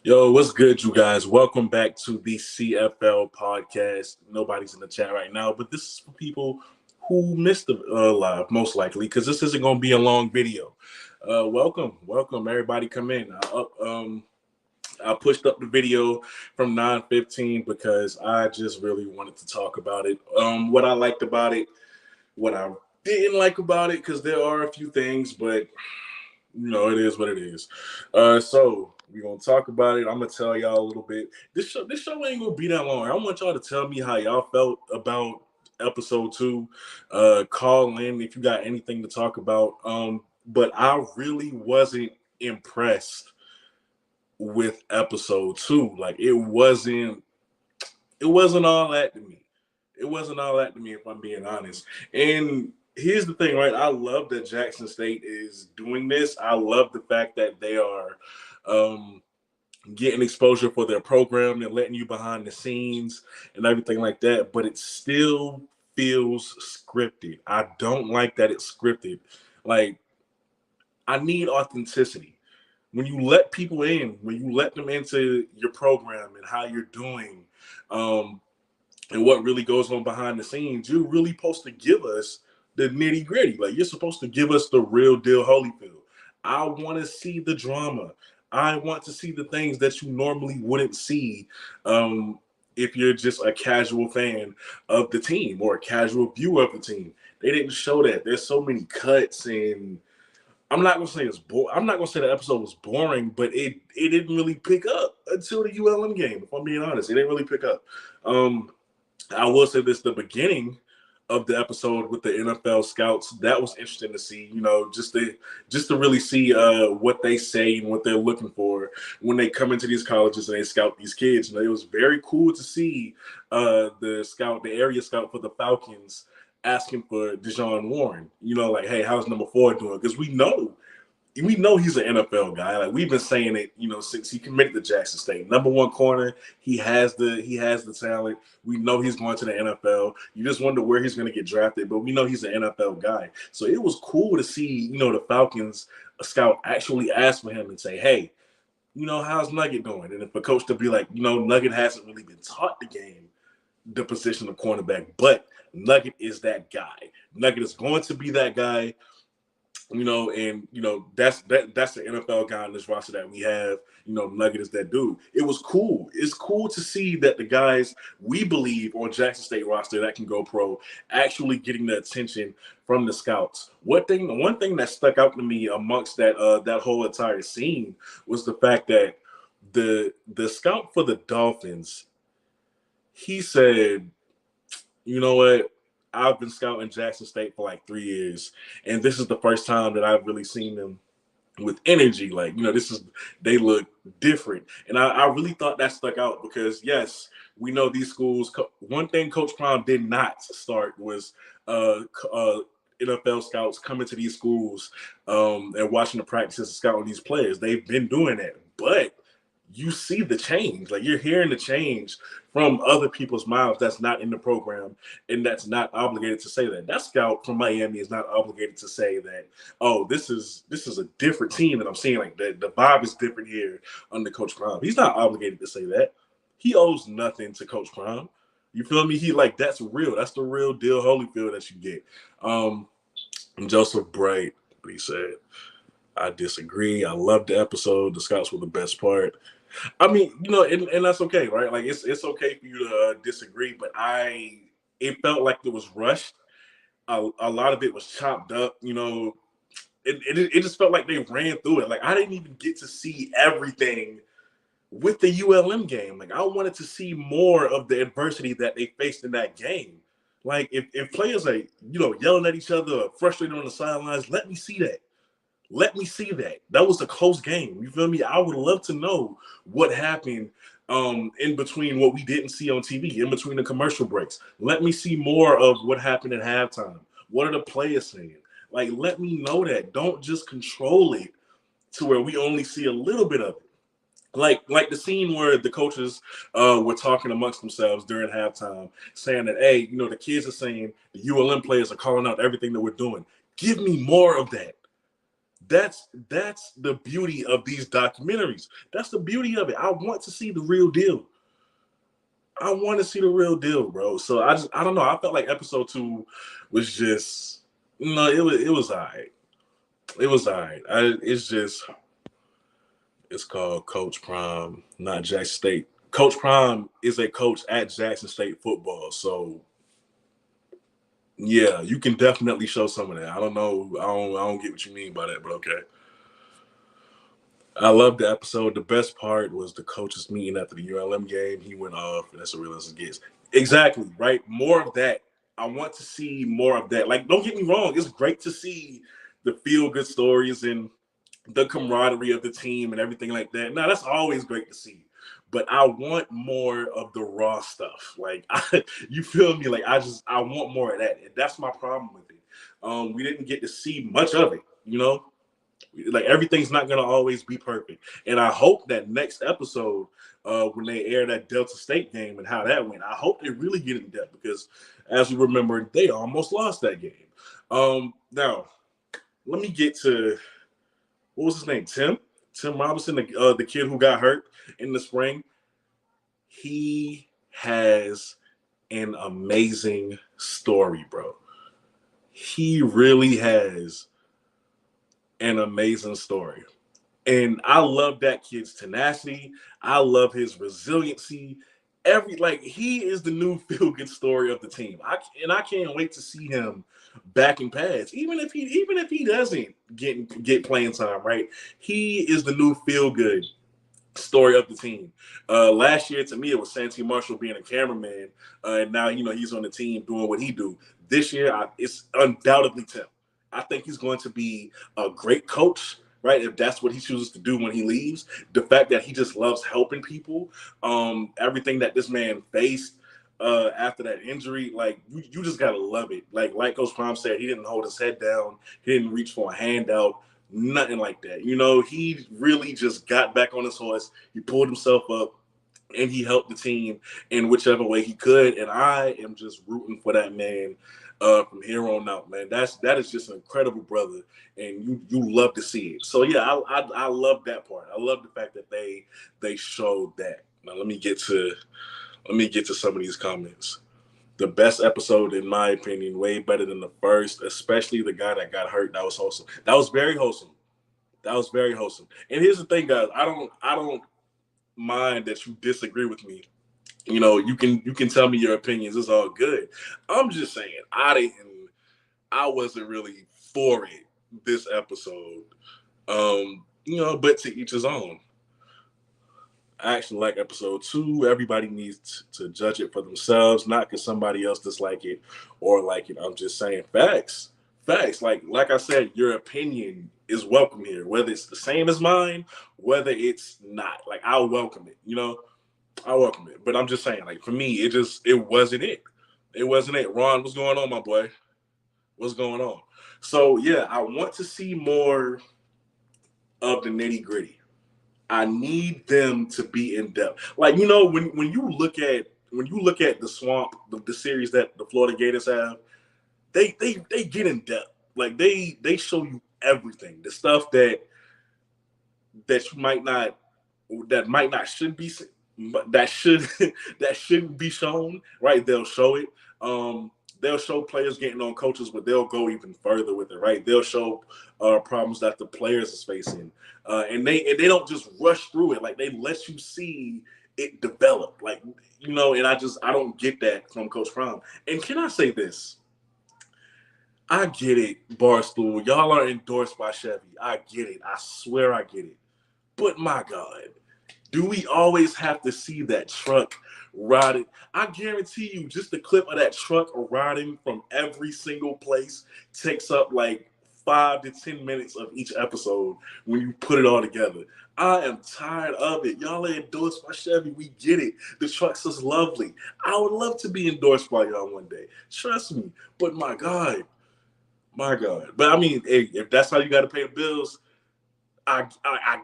Yo, what's good, you guys? Welcome back to the CFL podcast. Nobody's in the chat right now, but this is for people who missed the live, most likely, because this isn't going to be a long video. Welcome, everybody. Come in. I pushed up the video from 9:15 because I just really wanted to talk about it. What I liked about it, what I didn't like about it, because there are a few things, but it is what it is. So we're gonna talk about it. I'm gonna tell y'all a little bit. This show ain't gonna be that long. I want y'all to tell me how y'all felt about episode 2. Call in if you got anything to talk about. But I really wasn't impressed with episode 2. Like it wasn't all that to me. It wasn't all that to me, if I'm being honest. And here's the thing, right? I love that Jackson State is doing this. I love the fact that they are getting exposure for their program and letting you behind the scenes and everything like that. But it still feels scripted. I don't like that it's scripted. Like, I need authenticity. When you let people in, when you let them into your program and how you're doing, and what really goes on behind the scenes, you're really supposed to give us the nitty gritty. Like, you're supposed to give us the real deal Holyfield. I want to see the drama. I want to see the things that you normally wouldn't see if you're just a casual fan of the team or a casual viewer of the team. They didn't show that. There's so many cuts, and I'm not gonna say it's I'm not gonna say the episode was boring, but it didn't really pick up until the ULM game. If I'm being honest, it didn't really pick up. I will say this: the beginning of the episode with the NFL scouts, that was interesting to see. Just to really see what they say and what they're looking for when they come into these colleges and they scout these kids. It was very cool to see the area scout for the Falcons, asking for Deshaun Warren. Like, hey, how's number 4 doing? Because we know he's an NFL guy. Like, we've been saying it, since he committed to Jackson State. Number 1 corner. He has the talent. We know he's going to the NFL. You just wonder where he's going to get drafted, but we know he's an NFL guy. So it was cool to see, the Falcons scout actually ask for him and say, hey, how's Nugget doing? And if a coach to be like, Nugget hasn't really been taught the position of cornerback, but Nugget is that guy. Nugget is going to be that guy. That's the NFL guy in this roster that we have. Nugget is that dude. It was cool. It's cool to see that the guys we believe on Jackson State roster that can go pro actually getting the attention from the scouts. One thing that stuck out to me amongst that whole entire scene was the fact that the scout for the Dolphins, he said, you know what? I've been scouting Jackson State for like 3 years, and this is the first time that I've really seen them with energy. Like, they look different. And I really thought that stuck out because, yes, we know these schools. One thing Coach Prime did not start was NFL scouts coming to these schools and watching the practices and scouting these players. They've been doing that, but you see the change. Like, you're hearing the change from other people's mouths that's not in the program and that's not obligated to say that. That scout from Miami is not obligated to say that, oh, this is a different team that I'm seeing. Like, the vibe is different here under Coach Prime. He's not obligated to say that. He owes nothing to Coach Prime. You feel me? That's real. That's the real deal Holyfield that you get. Joseph Bright, what he said. I disagree. I loved the episode. The scouts were the best part. I mean, and that's okay, right? Like, it's okay for you to disagree, but it felt like it was rushed. A lot of it was chopped up, it just felt like they ran through it. Like, I didn't even get to see everything with the ULM game. Like, I wanted to see more of the adversity that they faced in that game. Like, if players are, yelling at each other or frustrated on the sidelines, let me see that. Let me see that. That was a close game. You feel me? I would love to know what happened in between what we didn't see on TV, in between the commercial breaks. Let me see more of what happened at halftime. What are the players saying? Like, let me know that. Don't just control it to where we only see a little bit of it. Like the scene where the coaches were talking amongst themselves during halftime, saying that, hey, the kids are saying the ULM players are calling out everything that we're doing. Give me more of that. That's the beauty of these documentaries. That's the beauty of it. I want to see the real deal. I want to see the real deal, bro. So I don't know. I felt like episode 2 was just it was alright. It was alright. It's called Coach Prime, not Jackson State. Coach Prime is a coach at Jackson State football. So yeah, you can definitely show some of that. I don't know. I don't get what you mean by that, but okay. I love the episode. The best part was the coaches meeting after the ULM game. He went off, and that's a real as it gets. Exactly, right? More of that. I want to see more of that. Like, don't get me wrong. It's great to see the feel-good stories and the camaraderie of the team and everything like that. Now, that's always great to see. But I want more of the raw stuff. Like, you feel me? Like, I want more of that. And that's my problem with it. We didn't get to see much of it, you know? Like, everything's not going to always be perfect. And I hope that next episode, when they air that Delta State game and how that went, I hope they really get in depth because, as we remember, they almost lost that game. Now, let me get to, what was his name? Tim Robinson, the kid who got hurt in the spring. He has an amazing story, bro. He really has an amazing story. And I love that kid's tenacity. I love his resiliency. He is the new feel-good story of the team. I can't wait to see him backing pads. Even if he doesn't get playing time, right? He is the new feel-good story of the team. Last year, to me, it was Santee Marshall being a cameraman, and now he's on the team doing what he do. This year, it's undoubtedly Tim. I think he's going to be a great coach, right? If that's what he chooses to do when he leaves. The fact that he just loves helping people, everything that this man faced after that injury, like you just gotta love it. Like Coach Prime said, he didn't hold his head down, he didn't reach for a handout, nothing like that. He really just got back on his horse. He pulled himself up, and he helped the team in whichever way he could. And I am just rooting for that man from here on out, man. That is just an incredible brother, and you love to see it. So yeah, I love that part. I love the fact that they showed that. Now let me get to some of these comments. The best episode, in my opinion, way better than the first, especially the guy that got hurt. That was wholesome. That was very wholesome. And here's the thing, guys. I don't mind that you disagree with me. You can tell me your opinions. It's all good. I'm just saying I wasn't really for it this episode. But to each his own. I actually like episode 2. Everybody needs to judge it for themselves, not because somebody else dislike it or like it. I'm just saying facts. Like I said, your opinion is welcome here, whether it's the same as mine, whether it's not. Like, I'll welcome it. I welcome it. But I'm just saying, like, for me, it wasn't it. It wasn't it. Ron, what's going on, my boy? What's going on? So yeah, I want to see more of the nitty gritty. I need them to be in depth. Like, when you look at the Swamp, the series that the Florida Gators have, they get in depth. Like, they show you everything. The stuff that shouldn't be shown, right? They'll show it. They'll show players getting on coaches, but they'll go even further with it, right? They'll show problems that the players is facing, and they don't just rush through it. Like, they let you see it develop, like, and I don't get that from Coach Prime. And can I say this? I get it, Barstool. Y'all are endorsed by Chevy. I get it. I swear I get it. But my God, do we always have to see that truck riding? I guarantee you, just the clip of that truck riding from every single place takes up like 5 to 10 minutes of each episode when you put it all together. I am tired of it. Y'all are endorsed by Chevy. We get it. The trucks is lovely. I would love to be endorsed by y'all one day. Trust me. But my God. But I mean, if that's how you got to pay the bills, I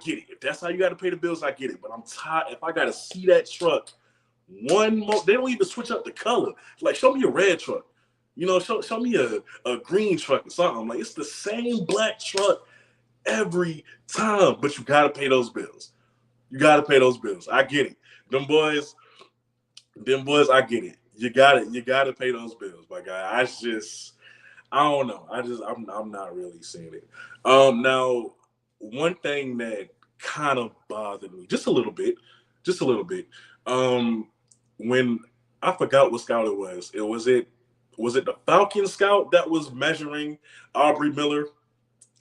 get it. If that's how you got to pay the bills, I get it. But I'm tired. If I got to see that truck one more, they don't even switch up the color. Like, show me a red truck. Show me a green truck or something. Like, it's the same black truck every time. But you gotta pay those bills. You gotta pay those bills. I get it. Them boys, I get it. You got it. You gotta pay those bills, my guy. I don't know. I'm not really seeing it. Now, one thing that kind of bothered me just a little bit. When I forgot what scout it was. Was it the Falcon scout that was measuring Aubrey Miller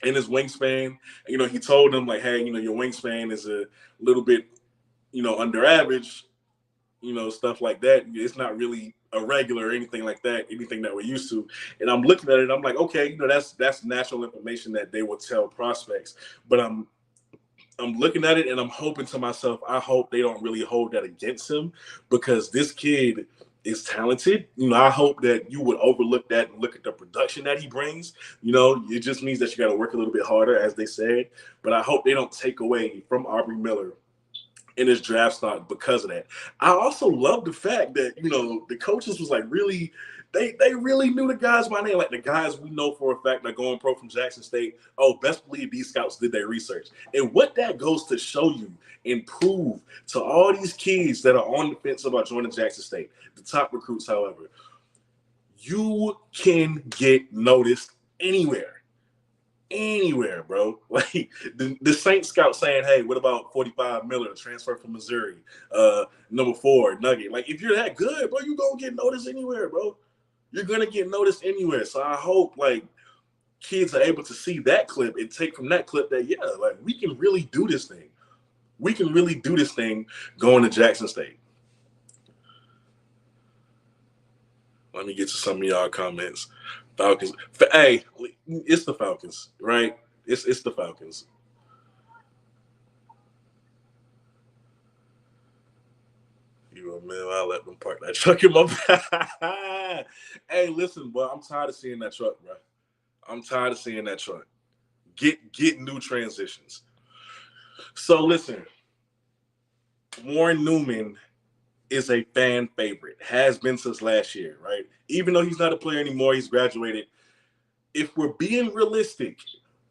in his wingspan? You know, he told him like, hey, you know, your wingspan is a little bit, you know, under average, you know, stuff like that. It's not really irregular or anything like that, anything that we're used to. And I'm looking at it, I'm like, okay, you know, that's natural information that they will tell prospects. But I'm looking at it and I'm hoping to myself, I hope they don't really hold that against him, because this kid is talented. You know, I hope that you would overlook that and look at the production that he brings. You know, it just means that you got to work a little bit harder, as they said. But I hope they don't take away from Aubrey Miller in his draft stock because of that. I also love the fact that, you know, the coaches was like really, they really knew the guys by name. Like the guys we know for a fact that going pro from Jackson State, oh, best believe these scouts did their research. And what that goes to show you and prove to all these kids that are on the fence about joining Jackson State, the top recruits, however, you can get noticed anywhere. Anywhere, bro. Like the Saints scout saying, hey, what about 45 Miller, transfer from Missouri, number 4 Nugget? Like, if you're that good, bro, you gonna get noticed anywhere, bro. You're gonna get noticed anywhere. So I hope like kids are able to see that clip and take from that clip that, yeah, like we can really do this thing. We can really do this thing going to Jackson State. Let me get to some of y'all comments. Falcons. Hey, it's the Falcons, right? It's the Falcons. You a man, I let them park that truck in my back. Hey, listen, boy, I'm tired of seeing that truck, bro. I'm tired of seeing that truck. Get new transitions. So listen, Warren Newman is a fan favorite, has been since last year, right? Even though he's not a player anymore, he's graduated. If we're being realistic,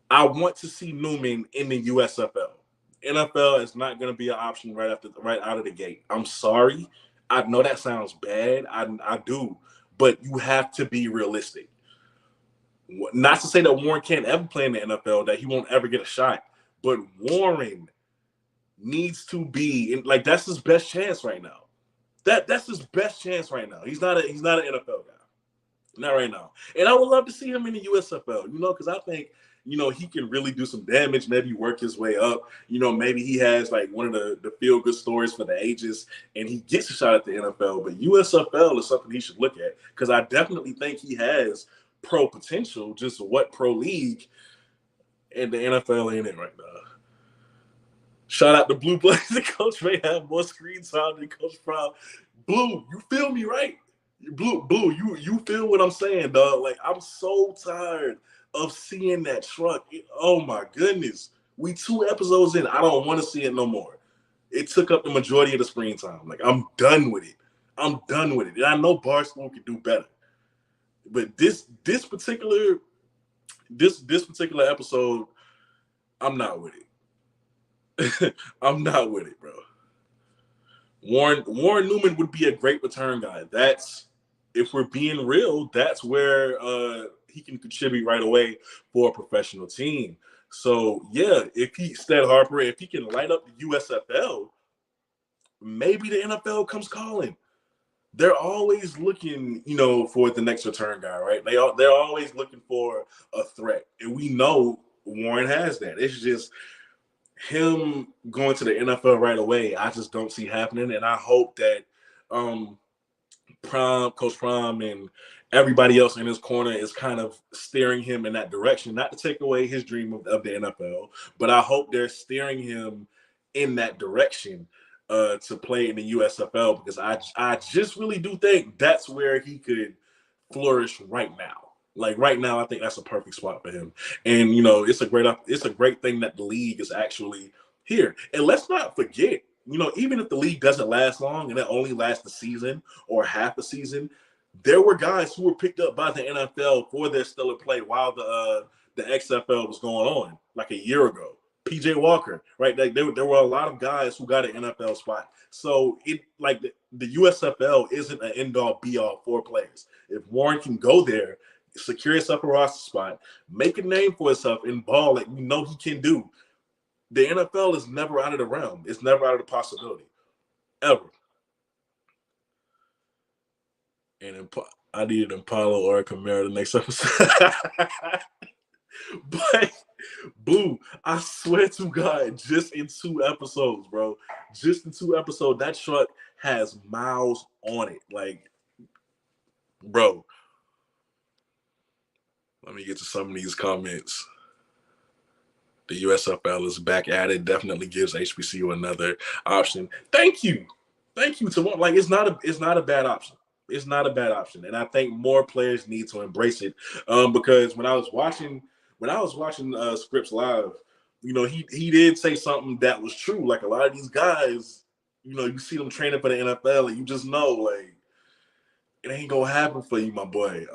I want to see Newman in the USFL. NFL is not going to be an option right out of the gate. I'm sorry. I know that sounds bad. I do, but you have to be realistic. Not to say that Warren can't ever play in the NFL, that he won't ever get a shot, but Warren needs to be in, like, that's his best chance right now. That's his best chance right now. He's not an NFL guy. Not right now. And I would love to see him in the USFL, you know, because I think, you know, he can really do some damage, maybe work his way up. You know, maybe he has like one of the feel-good stories for the ages and he gets a shot at the NFL. But USFL is something he should look at, because I definitely think he has pro potential, just what pro league, and the NFL ain't it right now. Shout out to Blue Blaze. The coach may have more screen time than Coach Brown. Blue, you feel me, right? Blue, you feel what I'm saying, dog? Like, I'm so tired of seeing that truck. Oh my goodness, we 2 episodes in. I don't want to see it no more. It took up the majority of the screen time. Like, I'm done with it. I'm done with it. And I know Barstool could do better, but this particular episode, I'm not with it. I'm not with it, bro. Warren Newman would be a great return guy. That's, if we're being real, that's where he can contribute right away for a professional team. So yeah, if he can light up the USFL, maybe the NFL comes calling. They're always looking, you know, for the next return guy, right? They're always looking for a threat, and we know Warren has that. It's just him going to the NFL right away, I just don't see happening. And I hope that Coach Prime and everybody else in his corner is kind of steering him in that direction, not to take away his dream of the NFL, but I hope they're steering him in that direction to play in the USFL, because I just really do think that's where he could flourish right now. Like right now, I think that's a perfect spot for him. And, you know, it's a great thing that the league is actually here. And let's not forget, you know, even if the league doesn't last long and it only lasts a season or half a season, there were guys who were picked up by the NFL for their stellar play while the XFL was going on like a year ago. PJ Walker, right? Like there were a lot of guys who got an NFL spot. So it like the USFL isn't an end all be all for players. If Warren can go there, secure himself a roster spot, make a name for himself in ball like we know he can do, the NFL is never out of the realm. It's never out of the possibility, ever. And I needed Impala or a Camaro the next episode. But Blue, I swear to God, just in 2 episodes, bro, just in 2 episodes, that truck has miles on it. Like, bro, let me get to some of these comments. The USFL is back at it. Definitely gives HBCU another option. Thank you to like it's not a bad option. It's not a bad option, and I think more players need to embrace it. Because when I was watching Scripps live, you know, he did say something that was true. Like a lot of these guys, you know, you see them training for the NFL, and you just know like it ain't gonna happen for you, my boy.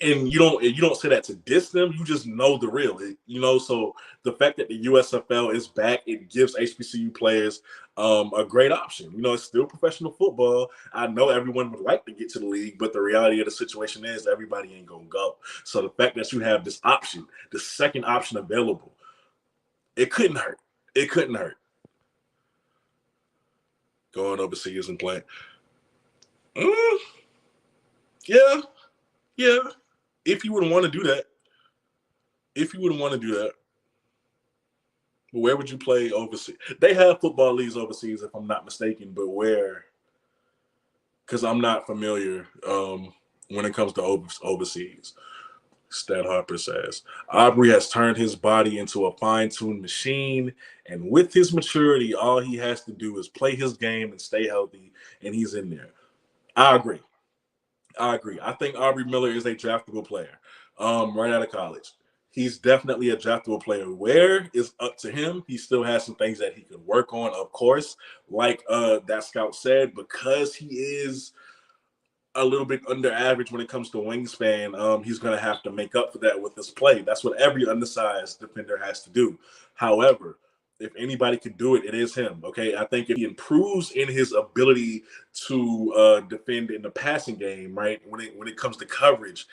And you don't say that to diss them. You just know the real, you know. So the fact that the USFL is back, it gives HBCU players a great option. You know, it's still professional football. I know everyone would like to get to the league, but the reality of the situation is everybody ain't gonna go. So the fact that you have this option, the second option available, it couldn't hurt. It couldn't hurt. Going overseas and playing. Yeah. If you wouldn't want to do that. But where would you play overseas? They have football leagues overseas, if I'm not mistaken, but where? Because I'm not familiar when it comes to overseas. Stat Harper says, Aubrey has turned his body into a fine-tuned machine, and with his maturity, all he has to do is play his game and stay healthy, and he's in there. I agree. I think Aubrey Miller is a draftable player right out of college. He's definitely a draftable player. Where is up to him. He still has some things that he could work on, of course. Like that scout said, because he is a little bit under average when it comes to wingspan, he's going to have to make up for that with his play. That's what every undersized defender has to do. However, if anybody could do it, it is him. Okay, I think if he improves in his ability to defend in the passing game, right, when it comes to coverage,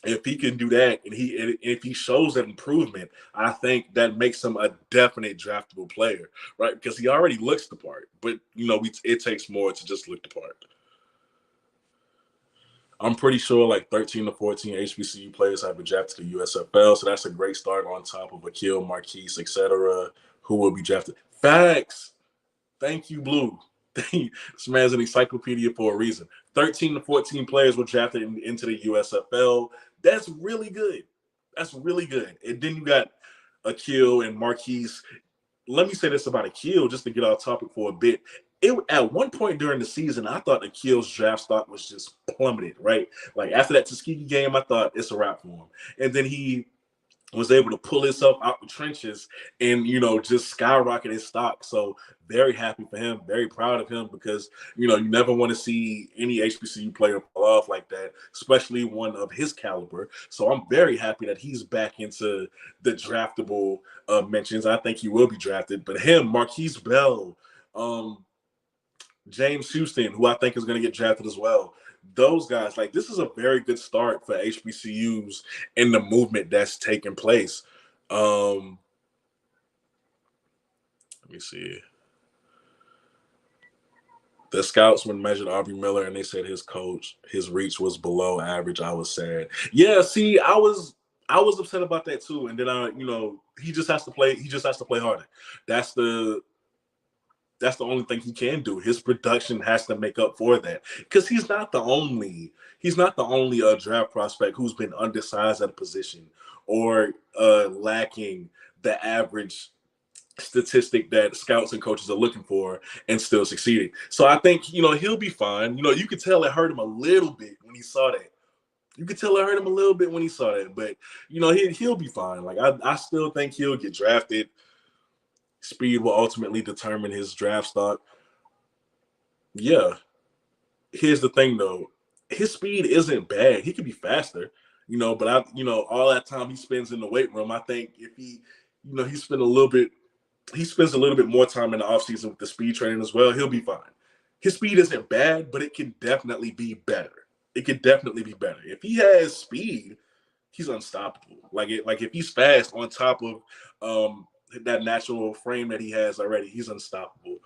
if he can do that and if he shows that improvement, I think that makes him a definite draftable player, right? Because he already looks the part, but you know, it takes more to just look the part. I'm pretty sure like 13 to 14 HBCU players have been drafted to the USFL, so that's a great start on top of Akil, Marquise, etc., who will be drafted. Facts. Thank you, Blue. This man's an encyclopedia for a reason. 13 to 14 players were drafted into the USFL. That's really good. That's really good. And then you got Akil and Marquise. Let me say this about Akil, just to get off topic for a bit. At one point during the season, I thought Akil's draft stock was just plummeted, right? Like after that Tuskegee game, I thought it's a wrap for him. And then he was able to pull himself out the trenches and, you know, just skyrocket his stock. So very happy for him, very proud of him because, you know, you never want to see any HBCU player fall off like that, especially one of his caliber. So I'm very happy that he's back into the draftable mentions. I think he will be drafted. But him, Marquise Bell, James Houston, who I think is going to get drafted as well. Those guys, like this is a very good start for HBCUs in the movement that's taking place. Let me see. The scouts when measured Aubrey Miller and they said his reach was below average. I was sad. Yeah, see, I was upset about that too. And then he just has to play harder. That's the only thing he can do. His production has to make up for that because he's not the only draft prospect who's been undersized at a position or lacking the average statistic that scouts and coaches are looking for and still succeeding. So I think, he'll be fine. You could tell it hurt him a little bit when he saw that. But he'll be fine. Like I still think he'll get drafted. Speed will ultimately determine his draft stock. Yeah. Here's the thing, though. His speed isn't bad. He could be faster. But all that time he spends in the weight room, I think if he, he spends a little bit more time in the offseason with the speed training as well, he'll be fine. His speed isn't bad, but it can definitely be better. It could definitely be better. If he has speed, he's unstoppable. Like if he's fast on top of that natural frame that he has already, he's unstoppable.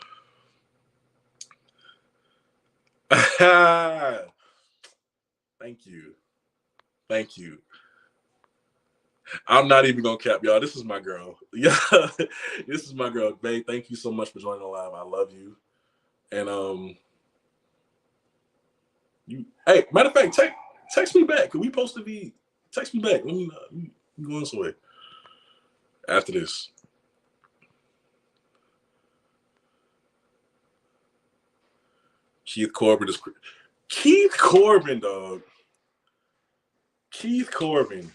Thank you. Thank you. I'm not even gonna cap, y'all. This is my girl. Yeah, this is my girl. Babe, thank you so much for joining the live. I love you. And hey, matter of fact, text me back. Can we post to be? Text me back. Let me go this way after this. Keith Corbin, dog. Keith Corbin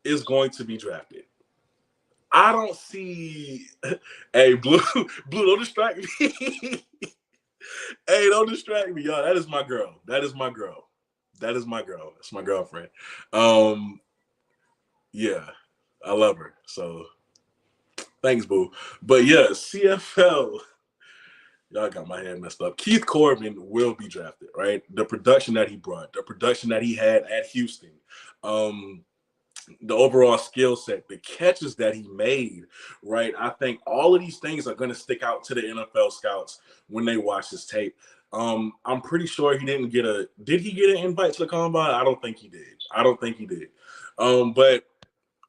is going to be drafted. I don't see. Hey, Blue, don't distract me. Hey, don't distract me, y'all. That is my girl. That's my girlfriend. Yeah, I love her. So, thanks, Boo. But yeah, CFL. Y'all got my head messed up. Keith Corbin will be drafted, right? The production that he brought, the production that he had at Houston, the overall skill set, the catches that he made, right? I think all of these things are going to stick out to the NFL scouts when they watch his tape. I'm pretty sure he didn't get did he get an invite to the combine? I don't think he did. But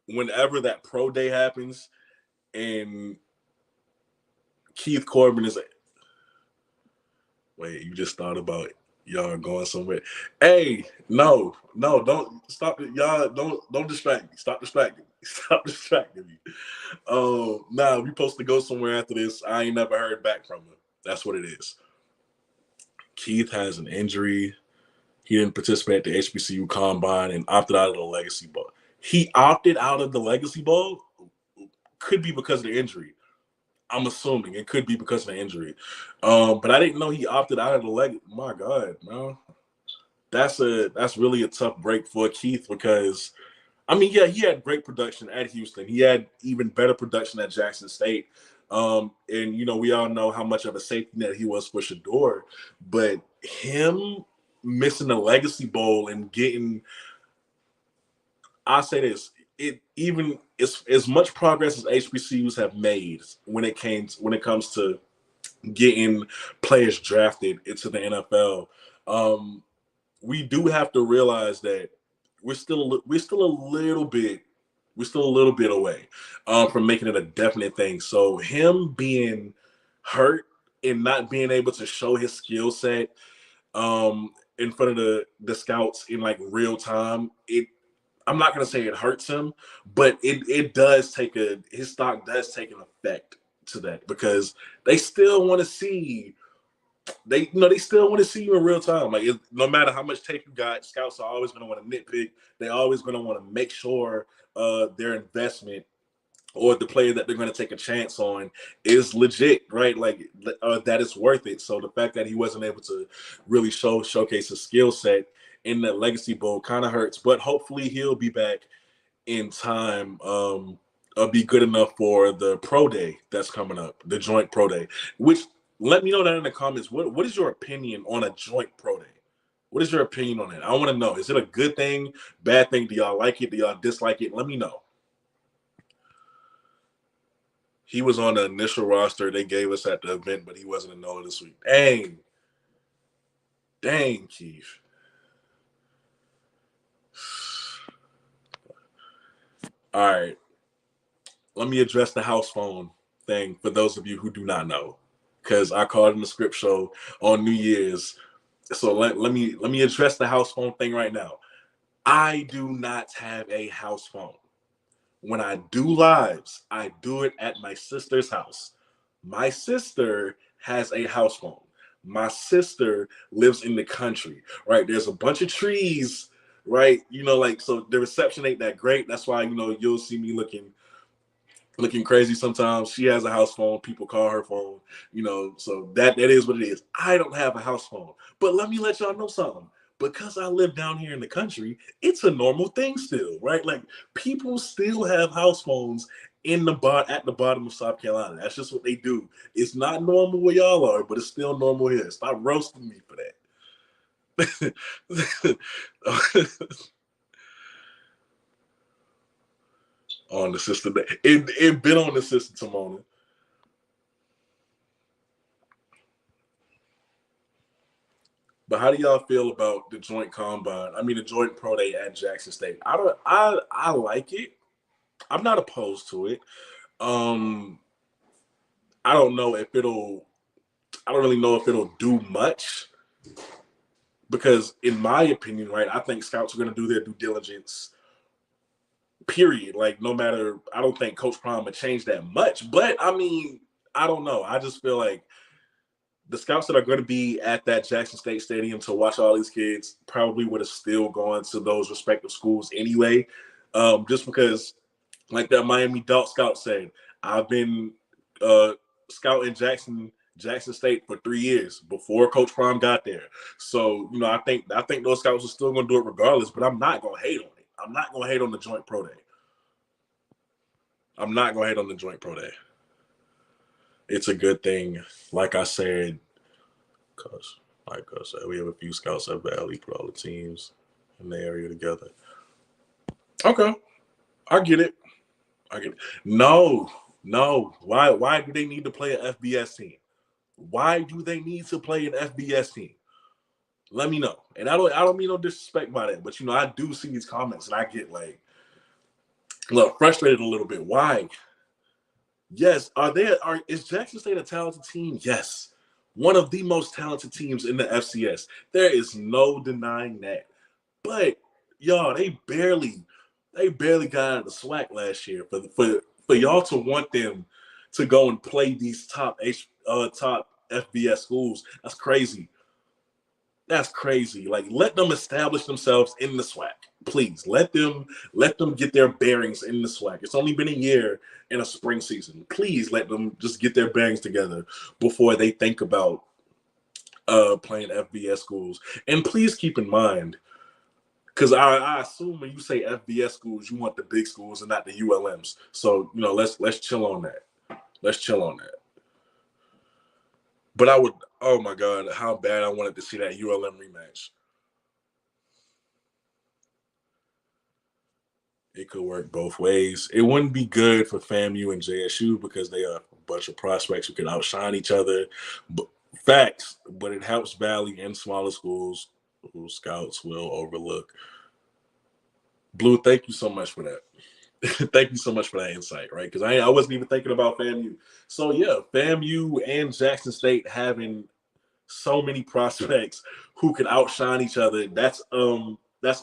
whenever that pro day happens and Keith Corbin is wait, you just thought about y'all going somewhere. Hey, no, don't stop it. Y'all don't distract me. Stop distracting me. Nah, we supposed to go somewhere after this. I ain't never heard back from him. That's what it is. Keith has an injury. He didn't participate at the HBCU combine and opted out of the Legacy Bowl. He opted out of the Legacy Bowl. Could be because of the injury. I'm assuming it could be because of the injury. But I didn't know he opted out of the leg. My God, man. That's really a tough break for Keith because, I mean, yeah, he had great production at Houston. He had even better production at Jackson State. And, we all know how much of a safety net he was for Shador. But him missing the Legacy Bowl and getting, I'll say this, even as much progress as HBCUs have made when it comes to getting players drafted into the NFL, we do have to realize that we're still a little bit away from making it a definite thing. So him being hurt and not being able to show his skill set in front of the scouts in like real time, I'm not going to say it hurts him, but it does take his stock does take an effect to that because they still want to see still want to see you in real time. Like no matter how much tape you got, scouts are always going to want to nitpick. They're always going to want to make sure their investment or the player that they're going to take a chance on is legit, right? Like that is worth it. So the fact that he wasn't able to really showcase his skill set in the Legacy Bowl kind of hurts, but hopefully he'll be back in time. Be good enough for the pro day that's coming up, the joint pro day. Which let me know that in the comments. What is your opinion on a joint pro day? What is your opinion on it? I want to know. Is it a good thing, bad thing? Do y'all like it? Do y'all dislike it? Let me know. He was on the initial roster they gave us at the event, but he wasn't a NOLA this week. Dang, Keith. All right. Let me address the house phone thing for those of you who do not know, because I called in the script show on New Year's. So let me address the house phone thing right now. I do not have a house phone. When I do lives, I do it at my sister's house. My sister has a house phone. My sister lives in the country, right? There's a bunch of trees, right? So the reception ain't that great. That's why, you'll see me looking crazy sometimes. She has a house phone. People call her phone, so that is what it is. I don't have a house phone. But let me let y'all know something. because I live down here in the country, it's a normal thing still, right? Like people still have house phones at the bottom of South Carolina. That's just what they do. It's not normal where y'all are, but it's still normal here. Stop roasting me for that. On the system, it been on the system, Timona. But how do y'all feel about the joint combine? I mean, the joint pro day at Jackson State. I like it. I'm not opposed to it. Um, I don't know if it'll. I don't really know if it'll do much because, in my opinion, right, I think scouts are going to do their due diligence. Period. Like, no matter. I don't think Coach Prime would change that much. But I mean, I don't know. I just feel like the scouts that are going to be at that Jackson State Stadium to watch all these kids probably would have still gone to those respective schools anyway, just because, like that Miami Dalt scout said, I've been scouting Jackson State for 3 years before Coach Prime got there. So I think those scouts are still going to do it regardless. But I'm not going to hate on it. I'm not going to hate on the joint pro day. I'm not going to hate on the joint pro day. It's a good thing, like I said, because, like I said, we have a few scouts at Valley, put all the teams in the area together. Okay, I get it. No. Why do they need to play an FBS team? Why do they need to play an FBS team? Let me know. And I don't mean no disrespect by that, but I do see these comments and I get frustrated a little bit. Why? Yes. Is Jackson State a talented team? Yes. One of the most talented teams in the FCS. There is no denying that. But y'all, they barely got out of the SWAC last year. For y'all to want them to go and play these top FBS schools, that's crazy. That's crazy. Like, let them establish themselves in the SWAC. Please let them get their bearings in the SWAC. It's only been a year in a spring season. Please let them just get their bearings together before they think about playing FBS schools. And please keep in mind, because I assume when you say FBS schools, you want the big schools and not the ULMs. So let's chill on that. Let's chill on that. But oh my God, how bad I wanted to see that ULM rematch. It could work both ways. It wouldn't be good for FAMU and JSU because they are a bunch of prospects who can outshine each other. Facts, but it helps Valley and smaller schools who scouts will overlook. Blue, thank you so much for that. Thank you so much for that insight, right? Because I wasn't even thinking about FAMU. So yeah, FAMU and Jackson State having so many prospects who can outshine each other. That's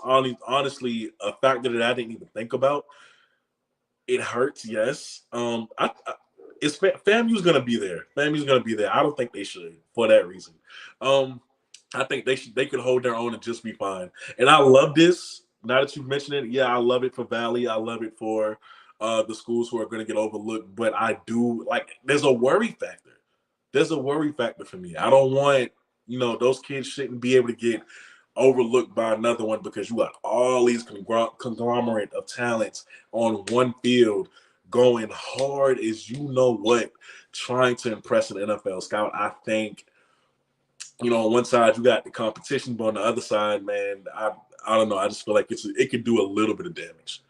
honestly a factor that I didn't even think about. It hurts, yes. FAMU's gonna be there. FAMU's gonna be there. I don't think they should for that reason. I think they could hold their own and just be fine. And I love this. Now that you've mentioned it, yeah, I love it for Valley. I love it for the schools who are going to get overlooked. But I do there's a worry factor. There's a worry factor for me. I don't want those kids shouldn't be able to get overlooked by another one because you got all these conglomerate of talents on one field going hard as what, trying to impress an NFL scout. I think on one side you got the competition, but on the other side, man, I don't know. I just feel like it could do a little bit of damage.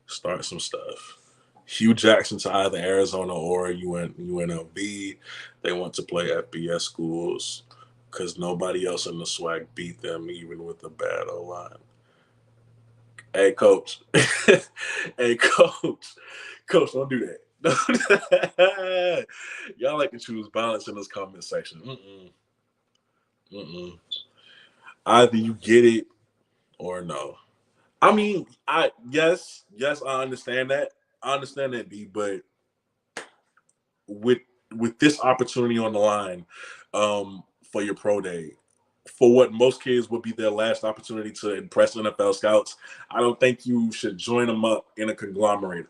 Start some stuff. Hugh Jackson to either Arizona or UNLV. They want to play FBS schools because nobody else in the SWAC beat them, even with a bad O-line. Hey, coach. Hey, coach. Coach, don't do that. Y'all like to choose violence in this comment section. Either you get it or no. I mean, yes, I understand that. I understand that, D, but with this opportunity on the line for your pro day, for what most kids would be their last opportunity to impress NFL scouts. I don't think you should join them up in a conglomerate.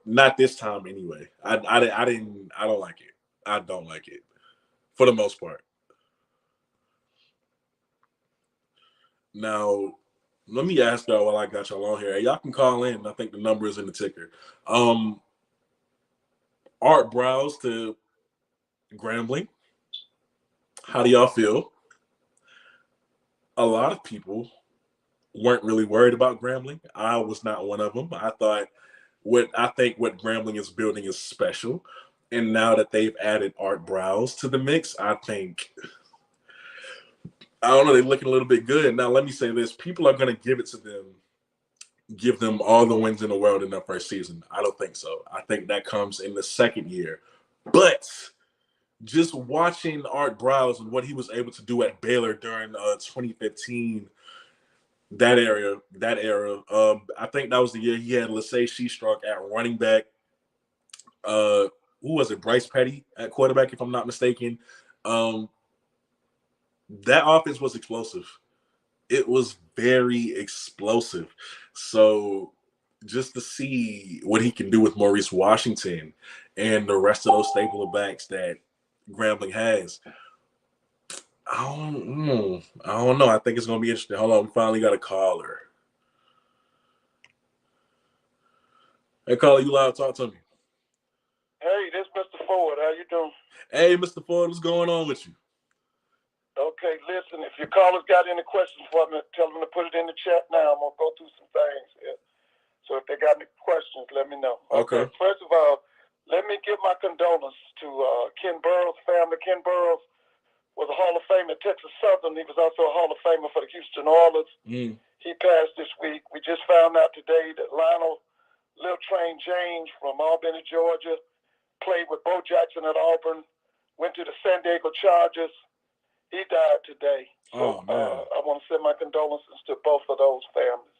Not this time anyway. I don't like it. I don't like it for the most part. Now, let me ask y'all while I got y'all on here. Hey, y'all can call in. I think the number is in the ticker. Art Browse to Grambling. How do y'all feel? A lot of people weren't really worried about Grambling. I was not one of them. I think what Grambling is building is special. And now that they've added Art Browse to the mix, I think, I don't know, they're looking a little bit good. Now, let me say this. People are going to give it to them, give them all the wins in the world in their first season. I don't think so. I think that comes in the second year. But just watching Art Browse and what he was able to do at Baylor during 2015, that era, I think that was the year he had Lachey Sheestruck at running back. Who was it? Bryce Petty at quarterback, if I'm not mistaken. That offense was explosive. It was very explosive. So just to see what he can do with Maurice Washington and the rest of those staple of backs that Grambling has, I don't know. I think it's going to be interesting. Hold on. We finally got a caller. Hey, caller, you loud? Talk to me. Hey, this is Mr. Ford. How you doing? Hey, Mr. Ford, what's going on with you? Okay, listen, if your callers got any questions for me, tell them to put it in the chat now. I'm going to go through some things here. So if they got any questions, let me know. Okay. First of all, let me give my condolences to Ken Burroughs' family. Ken Burroughs was a Hall of Famer at Texas Southern. He was also a Hall of Famer for the Houston Oilers. He passed this week. We just found out today that Lionel Lil Train James from Albany, Georgia, played with Bo Jackson at Auburn, went to the San Diego Chargers. He died today. So I want to send my condolences to both of those families.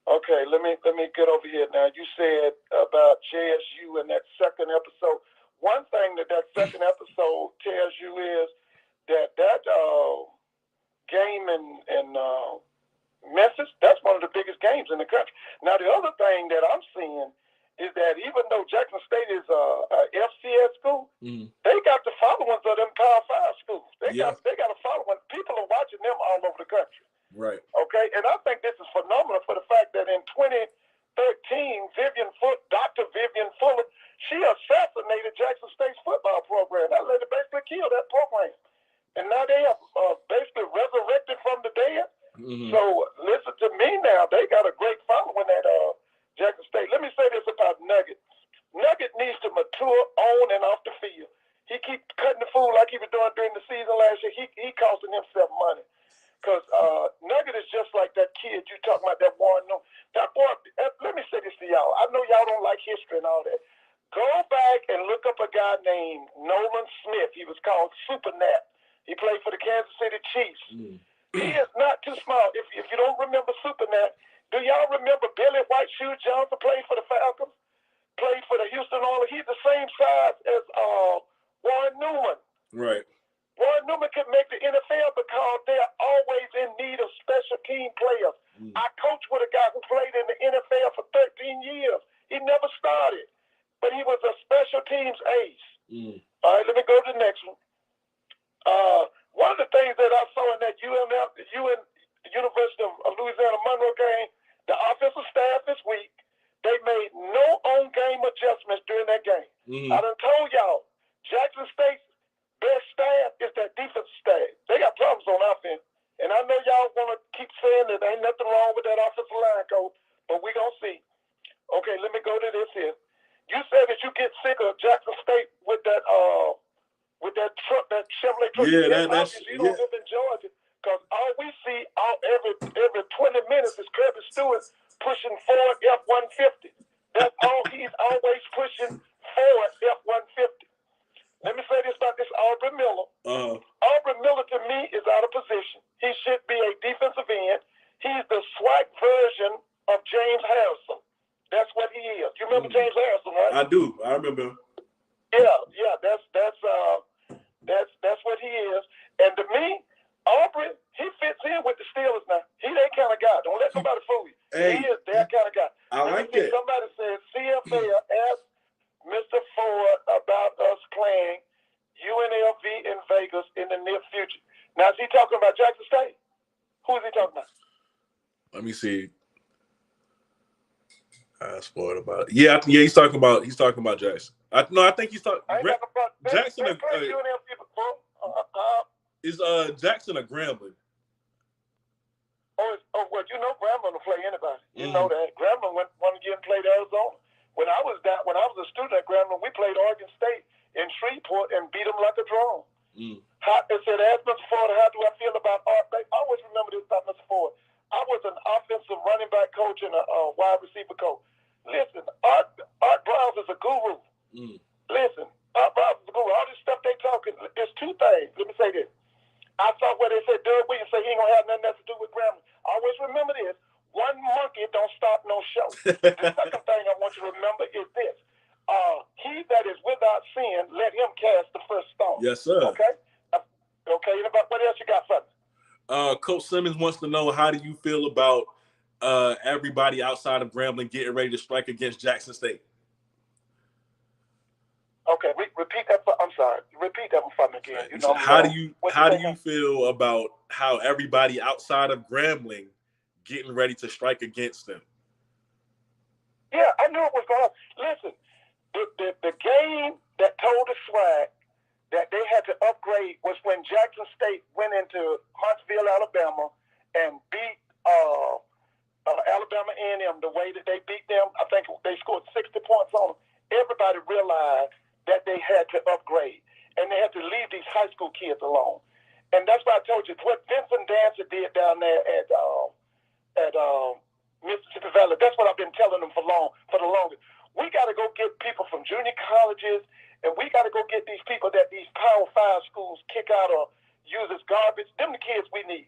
Okay, let me get over here now. You said about JSU in that second episode. One thing that second episode tells you is that game in Memphis, that's one of the biggest games in the country. Now, the other thing that I'm seeing is that even though Jackson State is a FCS school, they got the followings of them Power 5 schools. They got a following. People are watching them all over the country. Right. Okay, and I think this is phenomenal for the fact that in 2013, Dr. Vivian Fuller, she assassinated Jackson State's football program. That lady basically killed that program. And now they have basically resurrected from the dead. So listen to me now. They got a great following at Jackson State. Let me say this about Nugget. Nugget needs to mature on and off the field. He keeps cutting the fool like he was doing during the season last year. He costing himself money. Because Nugget is just like that kid you talking about, that Warren. That boy, let me say this to y'all. I know y'all don't like history and all that. Go back and look up a guy named Nolan Smith. He was called Super Nat. He played for the Kansas City Chiefs. He is not too small. If you don't remember Super Nat, do y'all remember Billy White Shoe Johnson played for the Falcons? Played for the Houston Oilers. He's the same size as Warren Newman. Right. Warren Newman can make the NFL because they're always in need of special team players. I coached with a guy who played in the NFL for 13 years. He never started, but he was a special teams ace. All right, let me go to the next one. One of the things that I saw in that University of Louisiana Monroe game, the offensive staff this week, they made no on-game adjustments during that game. I done told y'all, Jackson State's best staff is that defensive staff. They got problems on offense. And I know y'all want to keep saying that there ain't nothing wrong with that offensive line coach, but we're going to see. Okay, let me go to this here. You said that you get sick of Jackson State with that truck, that Chevrolet truck. Yeah, you don't live in Georgia. Because all we see every 20 minutes is Kirby Stewart pushing Ford F-150. That's all he's always pushing, Ford F-150. Let me say this about this Aubrey Miller. Aubrey Miller, to me, is out of position. He should be a defensive end. He's the SWAC version of James Harrison. That's what he is. You remember James Harrison, right? I do. I remember him. Yeah. That's what he is. And to me, Aubrey, he fits in with the Steelers now. He that kind of guy. Don't let nobody fool you. Hey, he is that kind of guy. I like that. Somebody said CFL asked Mr. Ford about us playing UNLV in Vegas in the near future. Now, is he talking about Jackson State? Who is he talking about? Let me see. I spoiled about it. Yeah, he's talking about Jackson. I think he's talking about Jackson. UNLV before. Is Jackson a Grambling? Well, you know Grambling will play anybody. You know that. Grambling went one year and played Arizona. When I was a student at Grambling, we played Oregon State in Shreveport and beat them like a drum. It said, ask Mr. Ford, how do I feel about Art? I always remember this about Mr. Ford. I was an offensive running back coach and a wide receiver coach. Listen, Art Browns is a guru. Listen, Art Browns is a guru. All this stuff they talking, there's two things. Let me say this. I saw where they said Doug Williams said he ain't gonna have nothing else to do with Grambling. Always remember this: one monkey don't stop no show. The second thing I want you to remember is this: he that is without sin, let him cast the first stone. Yes, sir. Okay. Okay. What else you got for me? Coach Simmons wants to know, how do you feel about everybody outside of Grambling getting ready to strike against Jackson State? Okay, repeat that. I'm sorry. Repeat that for me again. You know, how do you feel about how everybody outside of Grambling getting ready to strike against them? Yeah, I knew it was going on. Listen, the game that told the SWAC that they had to upgrade was when Jackson State went into Huntsville, Alabama, and beat Alabama A&M the way that they beat them. I think they scored 60 points on them. Everybody realized that they had to upgrade, and they had to leave these high school kids alone. And that's why I told you, what Vincent Dancer did down there at Mississippi Valley, that's what I've been telling them for the longest. We got to go get people from junior colleges, and we got to go get these people that these Power 5 schools kick out or use as garbage. Them the kids we need.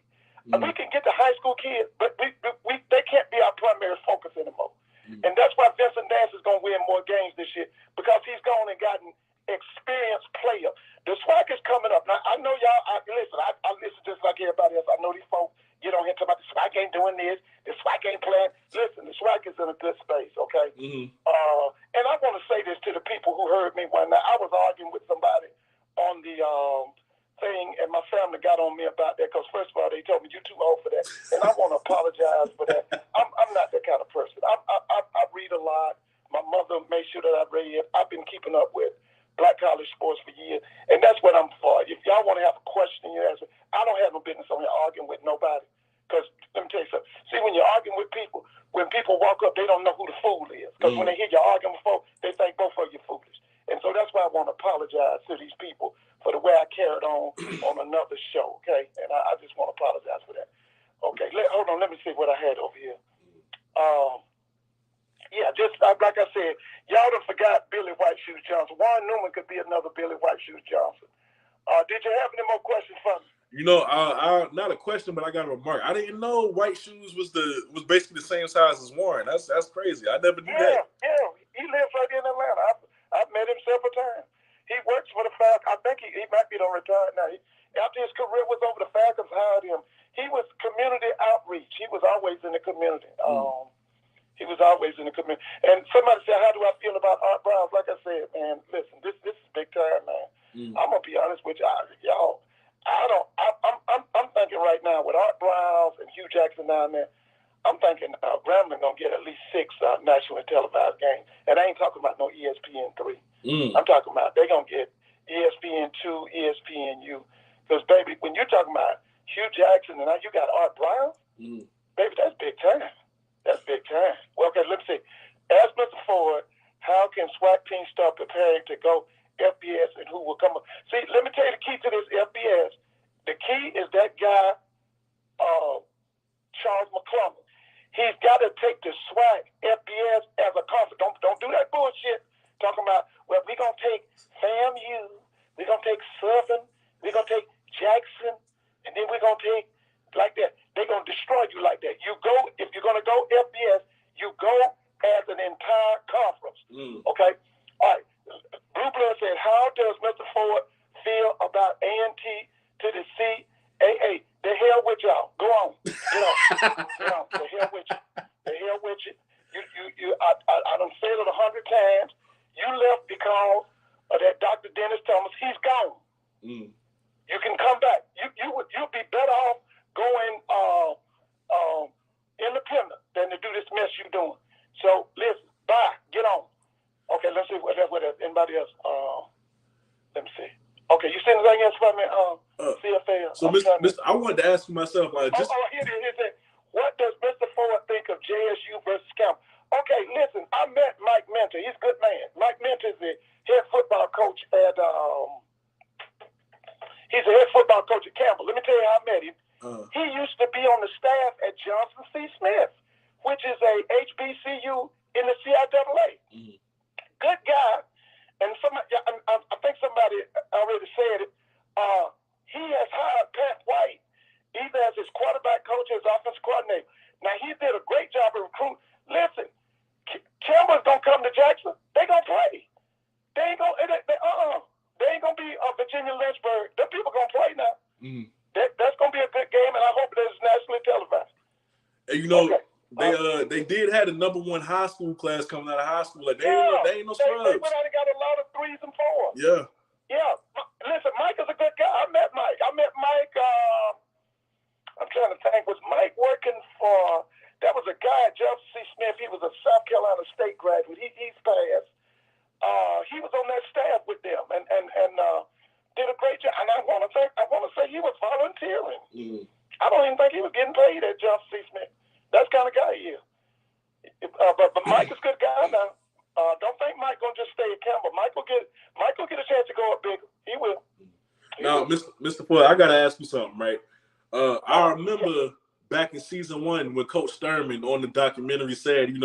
And we can get the high school kids, but they can't be our primary focus anymore. And that's why Vincent Dance is going to win more games this year, because he's gone and gotten experienced player. The SWAC is coming up. Now, I know y'all, I listen just like everybody else. I know these folks get on here talking about the SWAC ain't doing this, the SWAC ain't playing. Listen, the SWAC is in a good space, okay? And I want to say this to the people who heard me one night. I was arguing with somebody on the thing, and my family got on me about that, because first of all, they told me, you're too old for that. And I want to apologize for that. I'm not that kind of person. I read a lot. My mother made sure that I read. I've been keeping up with black college sports for years, and that's what I'm for. If y'all want to have a question, you answer. I don't have no business on here arguing with nobody, because let me tell you something. See, when you're arguing with people, when people walk up, they don't know who the fool is, because when they hear you arguing before, they think both of you foolish. And so that's why I want to apologize to these people for the way I carried on another show, okay? And I just want to apologize for that. Okay, hold on. Let me see what I had over here. Yeah, just like I said, y'all done forgot Billy White Shoes Johnson. Warren Newman could be another Billy White Shoes Johnson. Did you have any more questions for me? You know, not a question, but I got a remark. I didn't know White Shoes was basically the same size as Warren. That's crazy. I never knew that. Yeah, he lives right here in Atlanta. I've met him several times. He works for the Falcons. I think he might be on retired now. After his career was over, the Falcons hired him. He was community outreach. He was always in the community. He was always in the community. And somebody said, how do I feel about Art Browns? Like I said, man, listen, this is big time, man. I'm going to be honest with y'all. I'm thinking right now with Art Browns and Hugh Jackson down there, I'm thinking Grambling going to get at least 6 nationally televised games. And I ain't talking about no ESPN 3. I'm talking about they're going to get ESPN 2, ESPNU. Because, baby, when you're talking about Hugh Jackson and now you got Art Browns, baby, that's big time. That's big time. Well, okay, let me see. Ask Mr. Ford, how can SWAC teams start preparing to go FBS and who will come up? See, let me tell you the key to this FBS. The key is that guy, Charles McClellan. He's got to take the SWAC FBS as a conference. Don't do that bullshit. Talking about, well, we're going to take FAMU, we're going to take Southern, we're going to take Jackson, and then we're going to take like that. They're going to destroy you like that. You go, if you're going to go FBS, you go as an entire conference. Okay? All right. Blue Blood said, how does Mr. Ford feel about A&T to the C Hey, the hell with y'all. Go on. Get on. Get on. The hell with you. The hell with you. I done said it 100 times. You left because of that Dr. Dennis Thomas. He's gone. You can come back. You'd be better off going independent than to do this mess you're doing. So listen, bye. Get on. Okay, let's see what anybody else. Let me see. Okay, you see anything else for me? CFL. So, Mr. I wanted to ask myself, here it is. What does Mr. Ford think of JSU versus Campbell? Okay, listen, I met Mike Minter. He's a good man. Mike Minter is the head football coach at he's the head football coach at Campbell. Let me tell you how I met him. He used to be on the staff at Johnson C. Smith, which is a HBCU in the CIAA. Good guy. And I think somebody already said it. He has hired Pat White either as his quarterback coach or his offensive coordinator. Now, he did a great job of recruiting. Listen, Campbell's going to come to Jackson. They're going to play. They ain't going to be Virginia Lynchburg. The people going to play now. That's going to be a good game, and I hope that it's nationally televised. And they did have the #1 high school class coming out of high school. Like they ain't no scrubs. They went out and got a lot of 3s and 4s. Yeah. Yeah. Listen, Mike is a good guy. I met Mike. I'm trying to think. Was Mike working for? That was a guy at Johnson C. Smith. He was a South Carolina State graduate. He's passed. He was on that staff with them and did a great job. And I want to say he was volunteering. I don't even think he was getting paid at Johnson C. Smith. That's the kind of guy he is. But Mike is a good guy now. Don't think Mike gonna just stay at Campbell. Mike will get a chance to go up bigger. He will. Now, Mr. Ford, I gotta ask you something, right? I remember back in season 1 when Coach Sturman on the documentary said,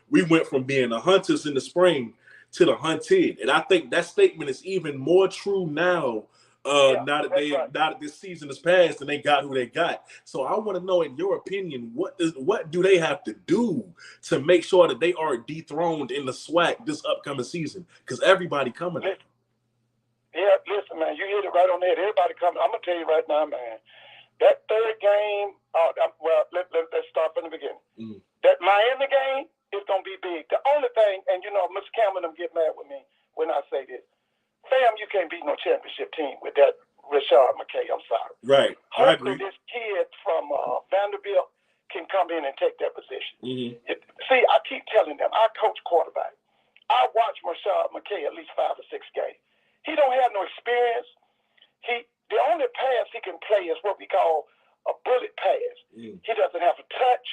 we went from being the hunters in the spring to the hunted, and I think that statement is even more true now. Now that this season is passed and they got who they got. So I want to know, in your opinion, what do they have to do to make sure that they are dethroned in the SWAC this upcoming season? Because everybody coming. Yeah, listen, man, you hit it right on the head. Everybody coming. I'm gonna tell you right now, man. That third game. Let's start from the beginning. That Miami game is gonna be big. The only thing, and Mr. Cameron, get mad with me when I say this. Fam, you can't beat no championship team with that Rashard McKay. I'm sorry. Right. I agree. Hopefully this kid from Vanderbilt can come in and take that position. See, I keep telling them, I coach quarterback. I watch Rashard McKay at least 5 or 6 games. He don't have no experience. The only pass he can play is what we call a bullet pass. He doesn't have a touch.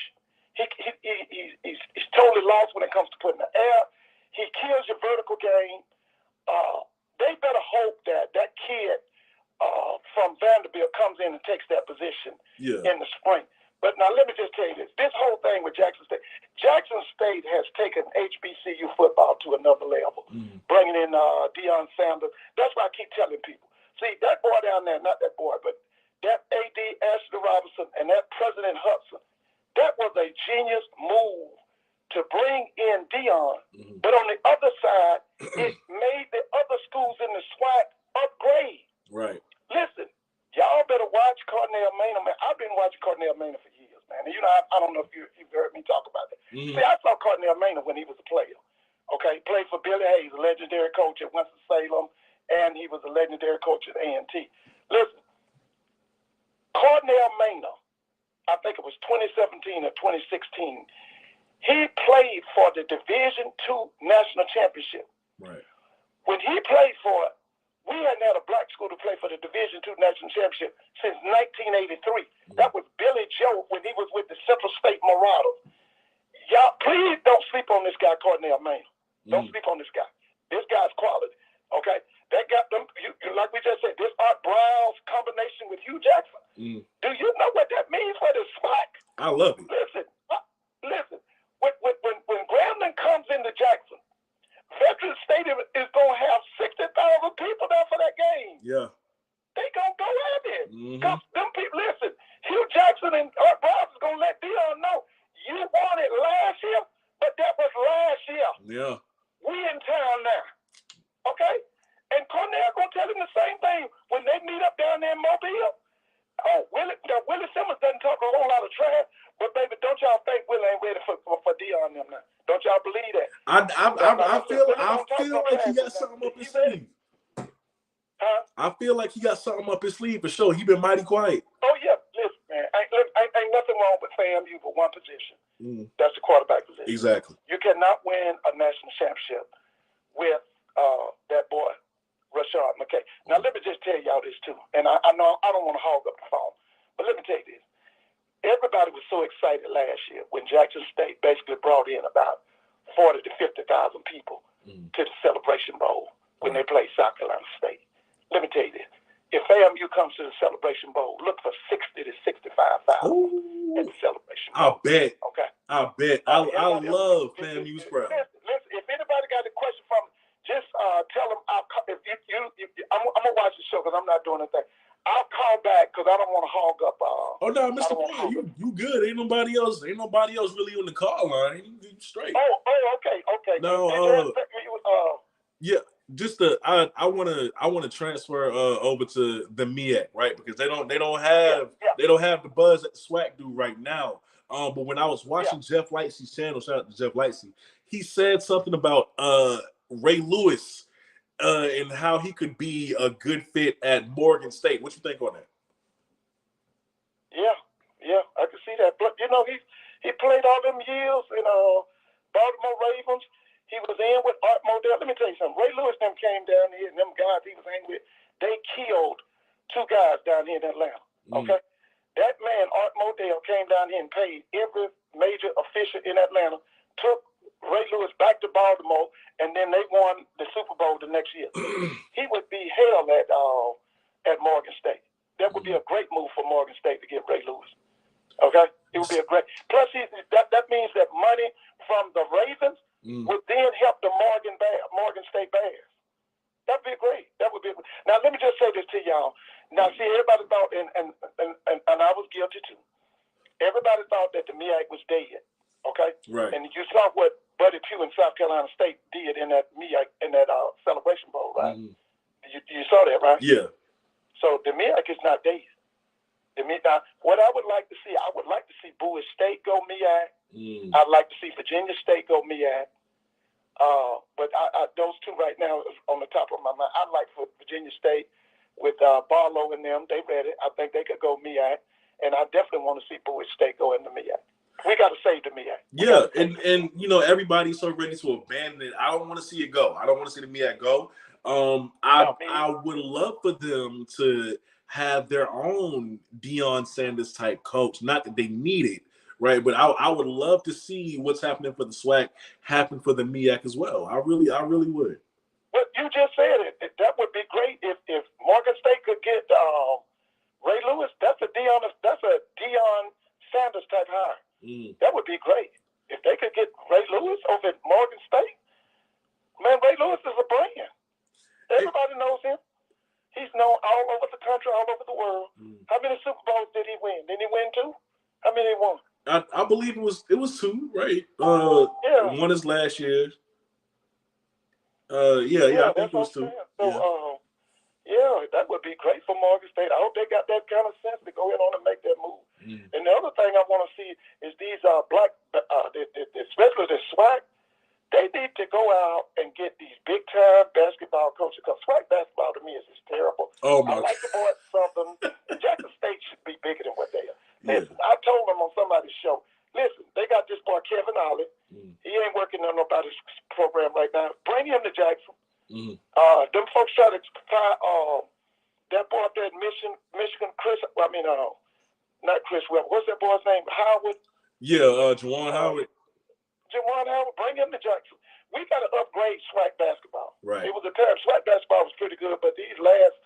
He's totally lost when it comes to putting the air. He kills your vertical game. They better hope that kid from Vanderbilt comes in and takes that position in the spring. But now let me just tell you this. This whole thing with Jackson State. Jackson State has taken HBCU football to another level, bringing in Deion Sanders. That's why I keep telling people. See, that boy down there, not that boy, but that AD, Ashley Robinson, and that President Hudson, that was a genius move to bring in Deion. But on the other side, it made the other schools in the SWAC upgrade. Right. Listen, y'all better watch Cornell Maynor, man. I've been watching Cornell Maynor for years, man. And I don't know if you've heard me talk about that. See, I saw Cornell Maynor when he was a player. Okay, he played for Billy Hayes, a legendary coach at Winston-Salem, and he was a legendary coach at A&T. Listen, Cornell Maynor, I think it was 2017 or 2016, he played for the Division II National Championship. Right. When he played for it, we hadn't had a black school to play for the Division II National Championship since 1983. That was Billy Joe when he was with the Central State Marauders. Y'all, please don't sleep on this guy, Cornell Maynor. Don't sleep on this guy. This guy's quality. Okay? That got them, like we just said, this Art Brown's combination with Hugh Jackson. Do you know what that means for the SWAC? I love it. Listen. When Grambling comes into Jackson, Veterans Stadium is going to have 60,000 people there for that game. Yeah. They going to go at it. Because them people, listen, Hugh Jackson and Art Brown is going to let Deion know, you won it last year, but that was last year. Yeah. We in town now. Okay? And Cornell going to tell him the same thing when they meet up down there in Mobile. Oh, Willie Simmons doesn't talk a whole lot of trash, but baby, don't y'all think Willie ain't ready for Dion them now? Don't y'all believe that? I feel like he got something up his sleeve. Huh? I feel like he got something up his sleeve for sure. He been mighty quiet. Oh yeah, listen, man. Ain't nothing wrong with FAMU but one position. That's the quarterback position. Exactly. You cannot win a national championship with that boy, Rashard McKay. Now let me just tell y'all this too, and I know I don't want to hog up the phone, but let me tell you this. Everybody was so excited last year when Jackson State basically brought in about 40 to 50,000 people to the Celebration Bowl when they played South Carolina State. Let me tell you this. If FAMU comes to the Celebration Bowl, look for 60 to 65,000 at the Celebration Bowl. I bet. Okay. I bet. I love FAMU's crowd. Listen, if anybody got a question from me, just tell them I'm gonna watch the show because I'm not doing anything. I'll call back because I don't want to hog up. Oh no, Mr. Paul, you good? Ain't nobody else really on the call line. You straight. Oh, okay. No, yeah. Just I want to transfer over to the MEAC, right? Because they don't have the buzz that the SWAC do right now. But when I was watching Jeff Lightsey's channel, shout out to Jeff Lightsey, he said something about Ray Lewis and how he could be a good fit at Morgan State. What you think on that? Yeah, I can see that. But he played all them years in Baltimore Ravens. He was in with Art Modell. Let me tell you something. Ray Lewis them came down here, and them guys he was hanging with, they killed 2 guys down here in Atlanta. Okay? That man, Art Modell, came down here and paid every major official in Atlanta, took Ray Lewis back to Baltimore, and then they won the Super Bowl the next year. He would be hell at Morgan State. That would be a great move for Morgan State to get Ray Lewis. Okay? It would be a great. Plus, that means that money from the Ravens would then help the Morgan State Bears. That'd be great. That would be. Now, let me just say this to y'all. Now, see, everybody thought, and I was guilty too. Everybody thought that the MEAC was dead. Okay. Right. And you saw what Buddy Pugh in South Carolina State did in that MEAC in that Celebration Bowl, right? You saw that, right? Yeah. So the MEAC is not dead. Now, what I would like to see, Bowie State go MEAC. I'd like to see Virginia State go MEAC. But those two right now is on the top of my mind. I'd like for Virginia State with Barlow and them. They ready. I think they could go MEAC. And I definitely want to see Bowie State go in the MEAC. We got to save the MEAC. Yeah, and everybody's so ready to abandon it. I don't want to see it go. I don't want to see the MEAC go. I would love for them to have their own Deion Sanders type coach. Not that they need it, right? But I would love to see what's happening for the SWAC happen for the MEAC as well. I really would. Well, you just said it. That would be great if Morgan State could get Ray Lewis. That's a Deion Sanders type hire. That would be great if they could get Ray Lewis over at Morgan State. Man, Ray Lewis is a brand. Everybody knows him. He's known all over the country, all over the world. How many Super Bowls did he win? Did he win 2? How many he won? I believe it was 2, right? One is last year. I think it was 2. So, that would be great for Morgan State. I hope they got that kind of sense to go in on and make that move. And the other thing I want to see is these especially the SWAC, they need to go out and get these big-time basketball coaches, because SWAC basketball to me is just terrible. Oh, I like the boys Southern. Jackson State should be bigger than what they are. Listen, I told them on somebody's show, listen, they got this boy Kevin Ollie. He ain't working on nobody's program right now. Bring him to Jackson. Them folks try to fire that boy up there at Michigan, not Chris Webb. What's that boy's name? Howard? Yeah, Juwan Howard. Juwan Howard, bring him to Jackson. We got to upgrade SWAC basketball. Right. It was a time SWAC basketball was pretty good, but the last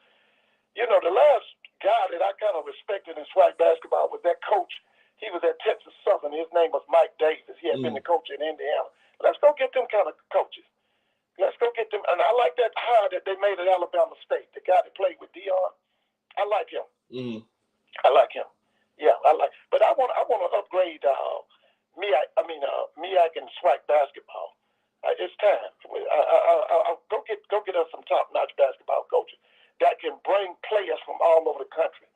guy that I kind of respected in SWAC basketball was that coach. He was at Texas Southern. His name was Mike Davis. He had been the coach in Indiana. Let's go get them kind of coaches. Let's go get them. And I like that hire that they made at Alabama State. The guy that played with Deion. I like him. I like him. Yeah, I like. But I want to upgrade MEAC and SWAC basketball. It's time. I'll go get us some top-notch basketball coaches that can bring players from all over the country.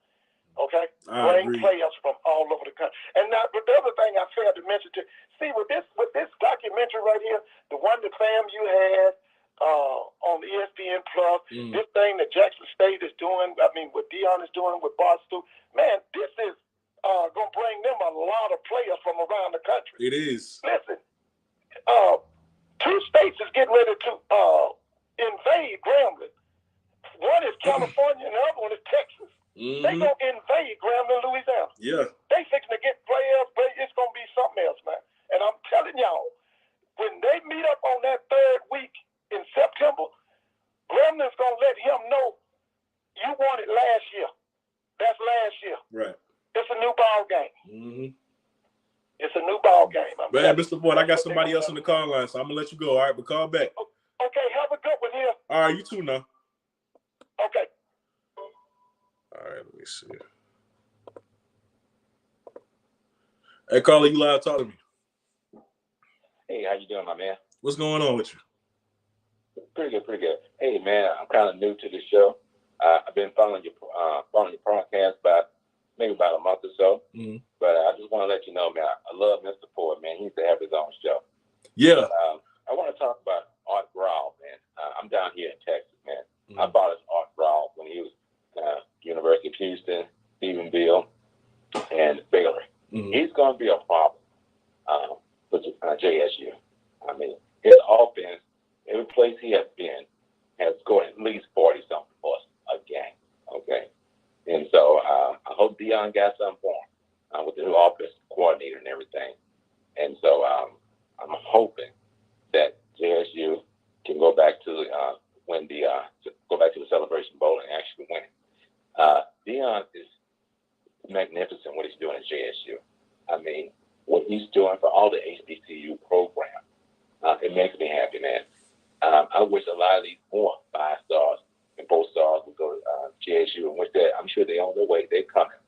Okay, bring players from all over the country. And now, but the other thing I failed to mention to see with this documentary right here, the one that FAMU had on ESPN Plus, this thing that Jackson State is doing, I mean, what Deion is doing with Barstool, man, this is gonna bring them a lot of players from around the country. It is. Listen, 2 states is getting ready to invade Grambling. One is California, and the other one is Texas. They gonna invade Grambling, Louisiana. Yeah. They fixing to get players, but it's gonna be something else, man. And I'm telling y'all, when they meet up on that 3rd week in September, Gremlin's gonna let him know you won it last year. That's last year. Right. It's a new ball game. It's a new ball game. Man, Mr. Boyd, I got somebody else on the call line, so I'm gonna let you go. All right, but call back. Okay, have a good one here. All right, you too now. Okay. All right, let me see. Hey, Carly, you live? Talk to me. Hey, how you doing, my man? What's going on with you? Pretty good, pretty good. Hey, man, I'm kind of new to the show. I've been following your podcast maybe about a month or so. But I just want to let you know, man, I love Mr. Ford, man. He needs to have his own show. Yeah. But, I want to talk about Art Grau, man. I'm down here in Texas, man. I bought his Art Grau when he was University of Houston, Stephenville, and Baylor. He's going to be a problem for JSU. I mean, his offense, every place he has been, has scored at least 40-something for us a game, okay? And so I hope Deion got something for him with the new offensive coordinator and everything. And so I'm hoping that JSU can go back to go back to the Celebration Bowl and actually win it. Deion is magnificent what he's doing at JSU. I mean, what he's doing for all the HBCU programs, it makes me happy, man. I wish a lot of these more 5 stars and 4 stars would go to JSU, and with that, I'm sure they're on their way. They're coming.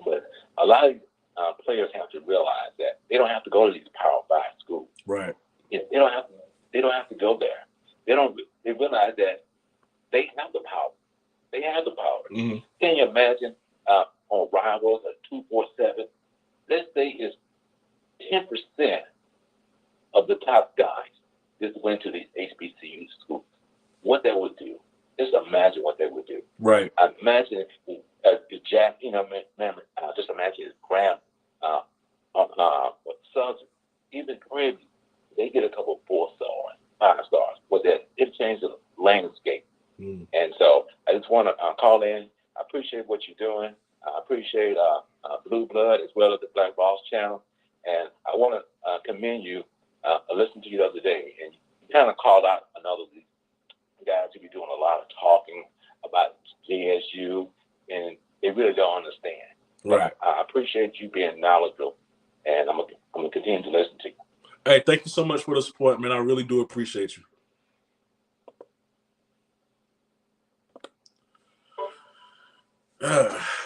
But a lot of players have to realize that they don't have to go to these Power 5 schools. Right. They don't have to go there. They realize that they have the power. They have the power. Can you imagine on Rivals at 247? Let's say it's 10% of the top guys just went to these HBCU schools. What that would do? Just imagine what they would do. Right. Imagine if Jack, just imagine his Graham, sons, even Grim, they get a couple 4 stars, 5 stars. With that, it changed the landscape. And so I just want to call in. I appreciate what you're doing. I appreciate Blue Blood as well as the Black Boss channel. And I want to commend you. I listened to you the other day, and you kind of called out another of these guys who be doing a lot of talking about JSU, and they really don't understand. Right. But I appreciate you being knowledgeable, and I'm gonna continue to listen to you. Hey, thank you so much for the support, man. I really do appreciate you.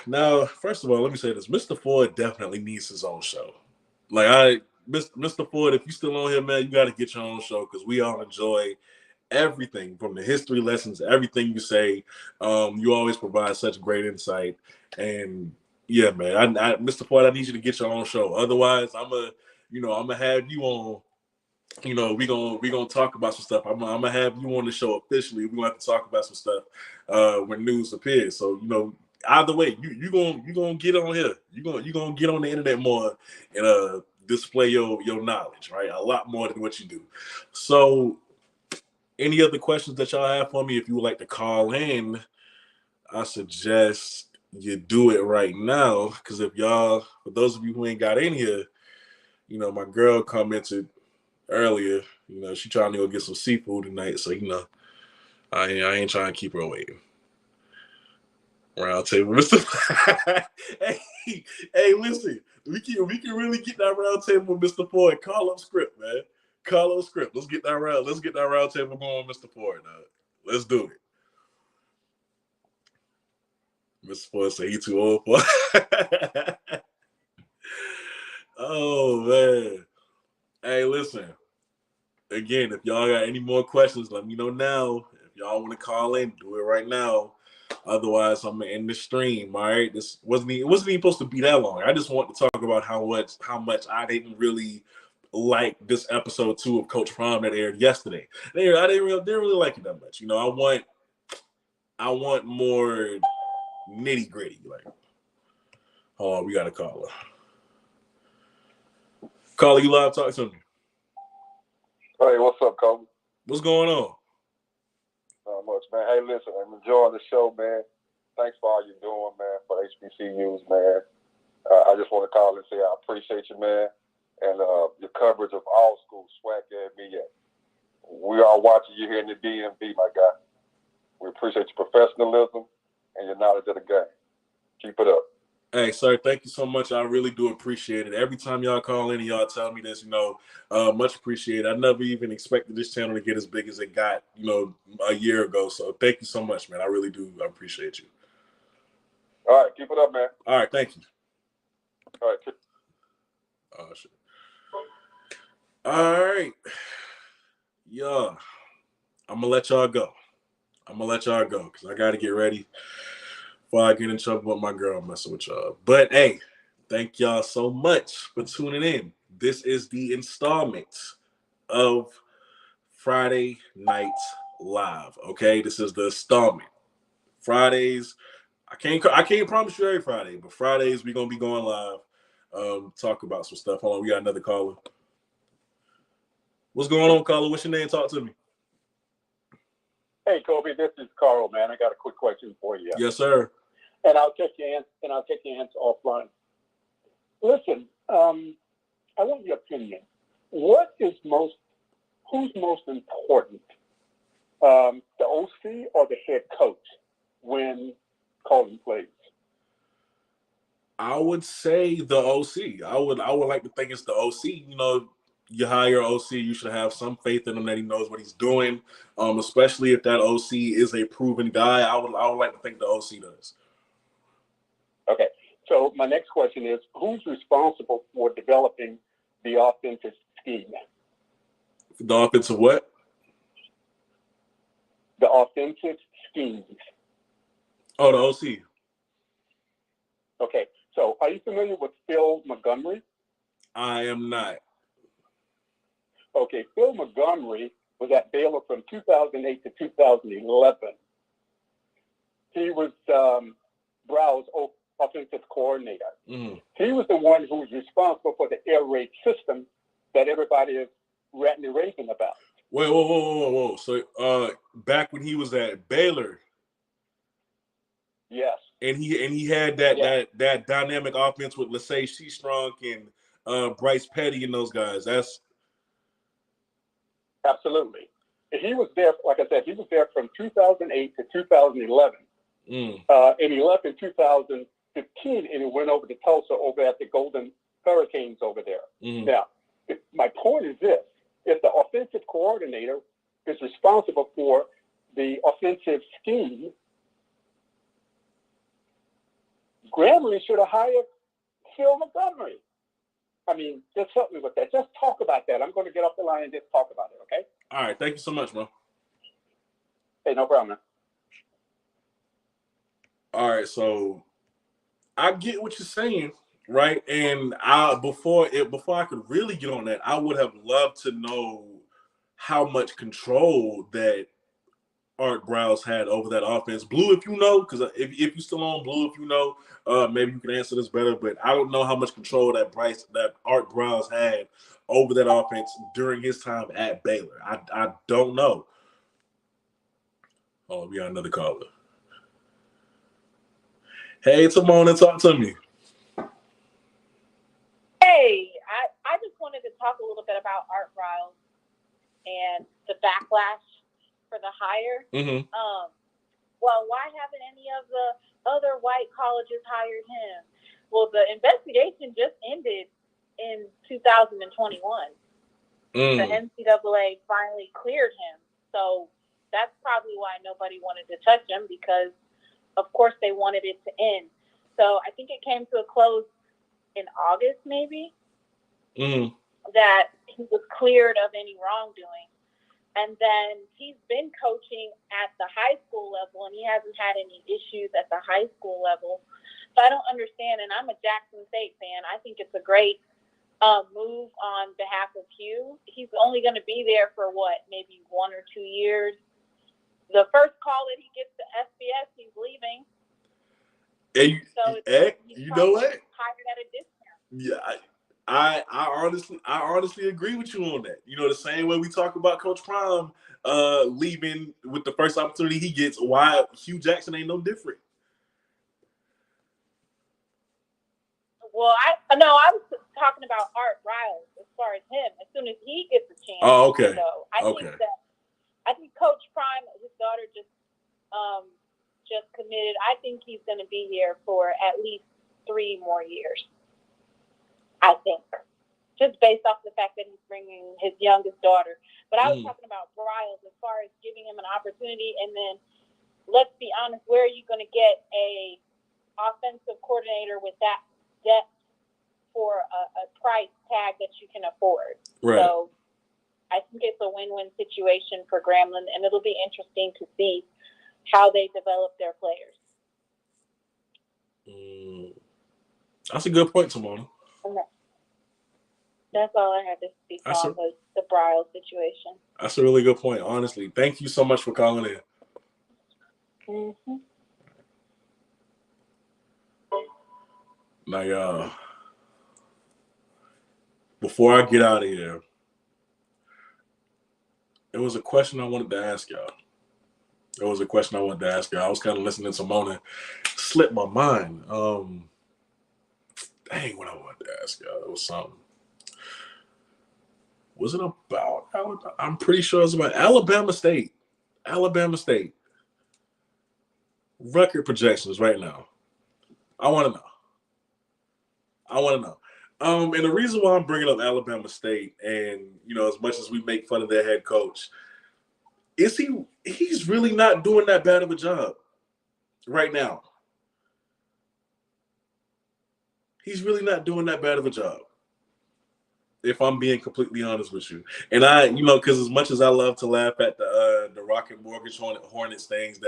Now, first of all, let me say this. Mr. Ford definitely needs his own show. Mr. Ford, if you're still on here, man, you got to get your own show because we all enjoy everything from the history lessons, everything you say. You always provide such great insight. And yeah, man, Mr. Ford, I need you to get your own show. Otherwise, I'm gonna have you on. We gonna talk about some stuff. I'm gonna have you on the show officially. We're gonna have to talk about some stuff when news appears. So either way, you gonna get on here. You gonna get on the internet more and display your knowledge, right? A lot more than what you do. So, any other questions that y'all have for me? If you would like to call in, I suggest you do it right now. Because for those of you who ain't got in here, my girl commented earlier, she trying to go get some seafood tonight. So, I ain't trying to keep her waiting. Round table, Mr. hey, listen, we can really get that round table with Mr. Ford. Call up script, man. Call up script. Let's get that round table going, Mr. Ford. Let's do it. Mr. Ford say he too old for it. Oh man. Hey, listen. Again, if y'all got any more questions, let me know now. If y'all want to call in, do it right now. Otherwise, I'm gonna end the stream. All right, this wasn't even supposed to be that long. I just want to talk about how much I didn't really like this episode 2 of Coach Prime that aired yesterday. I didn't really like it that much. You know, I want more nitty gritty. Like, hold on, we got a caller. Caller, you live? Talk to me. Hey, what's up, Kobe? What's going on? Not much, man. Hey, listen, I'm enjoying the show, man. Thanks for all you're doing, man, for HBCUs, man. I just want to call and say I appreciate you, man, and your coverage of all schools, SWAC and me. We are watching you here in the DMV, my guy. We appreciate your professionalism and your knowledge of the game. Keep it up. Hey, sir, thank you so much. I really do appreciate it. Every time y'all call in and y'all tell me this, much appreciated. I never even expected this channel to get as big as it got, a year ago. So thank you so much, man. I really do appreciate you. All right, keep it up, man. All right, thank you. All right. Oh, shit. All right. Yeah. I'm going to let y'all go because I got to get ready before I get in trouble with my girl messing with y'all. But, hey, thank y'all so much for tuning in. This is the installment of Friday Night Live, okay? This is the installment. Fridays, I can't promise you every Friday, but Fridays we're going to be going live, talk about some stuff. Hold on, we got another caller. What's going on, caller? What's your name? Talk to me. Hey, Kobe, this is Carl, man. I got a quick question for you. Yes, sir. And I'll take your answer offline. Listen, I want your opinion. Who's most important, the OC or the head coach when calling plays? I would say the OC. I would like to think it's the OC. You hire OC, you should have some faith in him that he knows what he's doing. Especially if that OC is a proven guy. I would like to think the OC does. Okay. So my next question is, who's responsible for developing the offensive scheme? The offensive what? The offensive schemes. Oh, the OC. Okay. So are you familiar with Phil Montgomery? I am not. Okay, Phil Montgomery was at Baylor from 2008 to 2011. He was Brow's offensive coordinator. Mm-hmm. He was the one who was responsible for the air raid system that everybody is ranting and raving about. Wait, whoa. So back when he was at Baylor. Yes. And he had that dynamic offense with Lachey Shestrunk and Bryce Petty and those guys. That's absolutely. He was there, like I said, he was there from 2008 to 2011. And he left in 2015 and he went over to Tulsa over at the Golden Hurricanes over there. Now, my point is this. If the offensive coordinator is responsible for the offensive scheme, Grammarly should have hired Phil Montgomery. I mean, just help me with that. Just talk about that. I'm going to get off the line and just talk about it, okay? All right. Thank you so much, bro. Hey, no problem, man. All right. So I get what you're saying, right? And before I could really get on that, I would have loved to know how much control that Art Browse had over that offense. Blue, if you know, because if you're still on, Blue, if you know, maybe you can answer this better. But I don't know how much control that Art Browse had over that offense during his time at Baylor. I don't know. Oh, we got another caller. Hey, Timon, talk to me. Hey, I just wanted to talk a little bit about Art Browse and the backlash for the hire. Mm-hmm. Well, why haven't any of the other white colleges hired him? Well, the investigation just ended in 2021. The NCAA finally cleared him. So that's probably why nobody wanted to touch him, because, of course, they wanted it to end. So I think it came to a close in August, maybe, that he was cleared of any wrongdoing. And then he's been coaching at the high school level, and he hasn't had any issues at the high school level. So I don't understand, and I'm a Jackson State fan. I think it's a great move on behalf of Hugh. He's only going to be there for maybe 1 or 2 years. The first call that he gets to SBS, he's leaving. And he's you know what? Hired at a discount. Yeah, I honestly agree with you on that. You know, the same way we talk about Coach Prime leaving with the first opportunity he gets. Why Hugh Jackson ain't no different? Well, I was talking about Art Riles as far as him. As soon as he gets a chance. Oh, okay. So I think Coach Prime, his daughter just committed. I think he's going to be here for at least 3 more years. I think, just based off the fact that he's bringing his youngest daughter. But I was talking about Riles as far as giving him an opportunity, and then let's be honest, where are you going to get a offensive coordinator with that depth for a price tag that you can afford? Right. So I think it's a win-win situation for Grambling, and it'll be interesting to see how they develop their players. That's a good point, Timona. That's all I had to speak on was the Briles situation. That's a really good point, honestly. Thank you so much for calling in. Mm-hmm. Now, y'all, before I get out of here, there was a question I wanted to ask y'all. I was kind of listening to Mona, slipped my mind. Dang, what I wanted to ask y'all. It was something. Was it about Alabama? I'm pretty sure it was about Alabama State. Alabama State. Record projections right now. I want to know. And the reason why I'm bringing up Alabama State, and as much as we make fun of their head coach, is he's really not doing that bad of a job right now. He's really not doing that bad of a job, if I'm being completely honest with you. And I, because as much as I love to laugh at the Rocket Mortgage Hornets things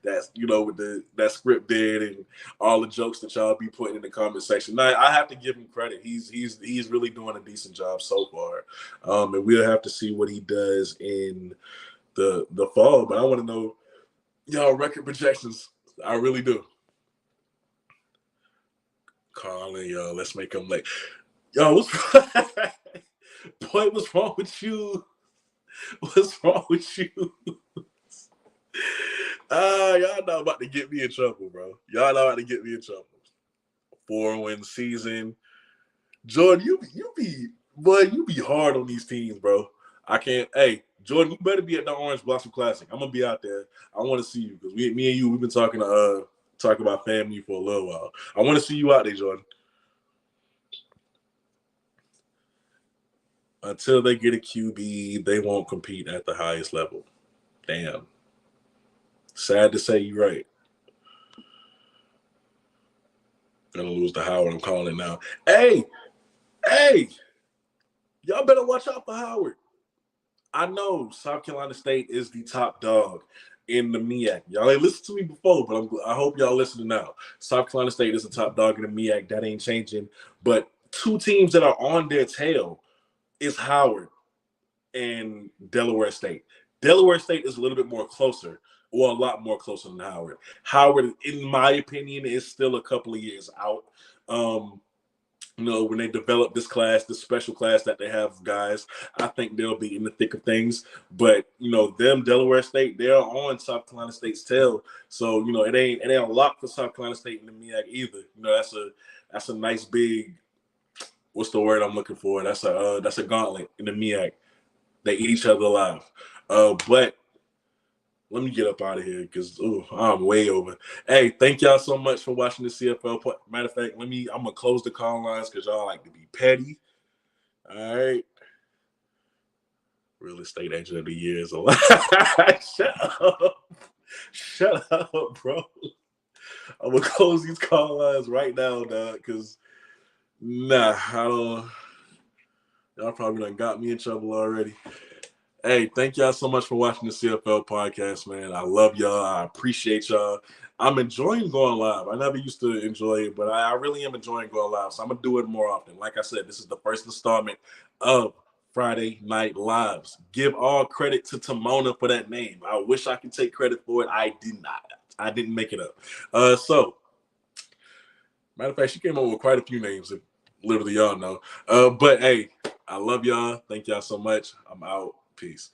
that's with that script did and all the jokes that y'all be putting in the comment section, I have to give him credit. He's really doing a decent job so far, and we'll have to see what he does in the fall. But I want to know y'all record projections. I really do. Calling y'all, let's make them late. Yo, what's wrong with you? What's wrong with you? Y'all not about to get me in trouble, bro. Y'all not about to get me in trouble. 4-win season. Jordan, you be hard on these teams, bro. I can't. Hey, Jordan, you better be at the Orange Blossom Classic. I'm gonna be out there. I want to see you because me and you, we've been talking about family for a little while. I want to see you out there, Jordan. Until they get a QB, they won't compete at the highest level. Damn. Sad to say, you're right. Gonna lose to Howard. I'm calling it now. Hey, y'all better watch out for Howard. I know South Carolina State is the top dog in the MEAC. Y'all ain't listened to me before, but I hope y'all listening now. South Carolina State is the top dog in the MEAC. That ain't changing. But 2 teams that are on their tail is Howard and Delaware State. Delaware State is a little bit more closer, or a lot more closer than Howard. Howard, in my opinion, is still a couple of years out. When they develop this class, this special class that they have, guys, I think they'll be in the thick of things. But Delaware State, they're on South Carolina State's tail. So it ain't a lock for South Carolina State in the MEAC either. That's a nice big. What's the word I'm looking for? That's a gauntlet in the MEAC. They eat each other alive. But let me get up out of here because I'm way over. Hey, thank y'all so much for watching the CFL. Matter of fact, I'm gonna close the call lines because y'all like to be petty. All right. Real estate agent of the year is a lot. Shut up, bro. I'm gonna close these call lines right now, dog, because I don't. Y'all probably done got me in trouble already. Hey, thank y'all so much for watching the CFL podcast, man. I love y'all. I appreciate y'all. I'm enjoying going live. I never used to enjoy it, but I really am enjoying going live. So I'm going to do it more often. Like I said, this is the first installment of Friday Night Lives. Give all credit to Timona for that name. I wish I could take credit for it. I did not. I didn't make it up. So, matter of fact, she came up with quite a few names that literally y'all know. But hey, I love y'all. Thank y'all so much. I'm out. Peace.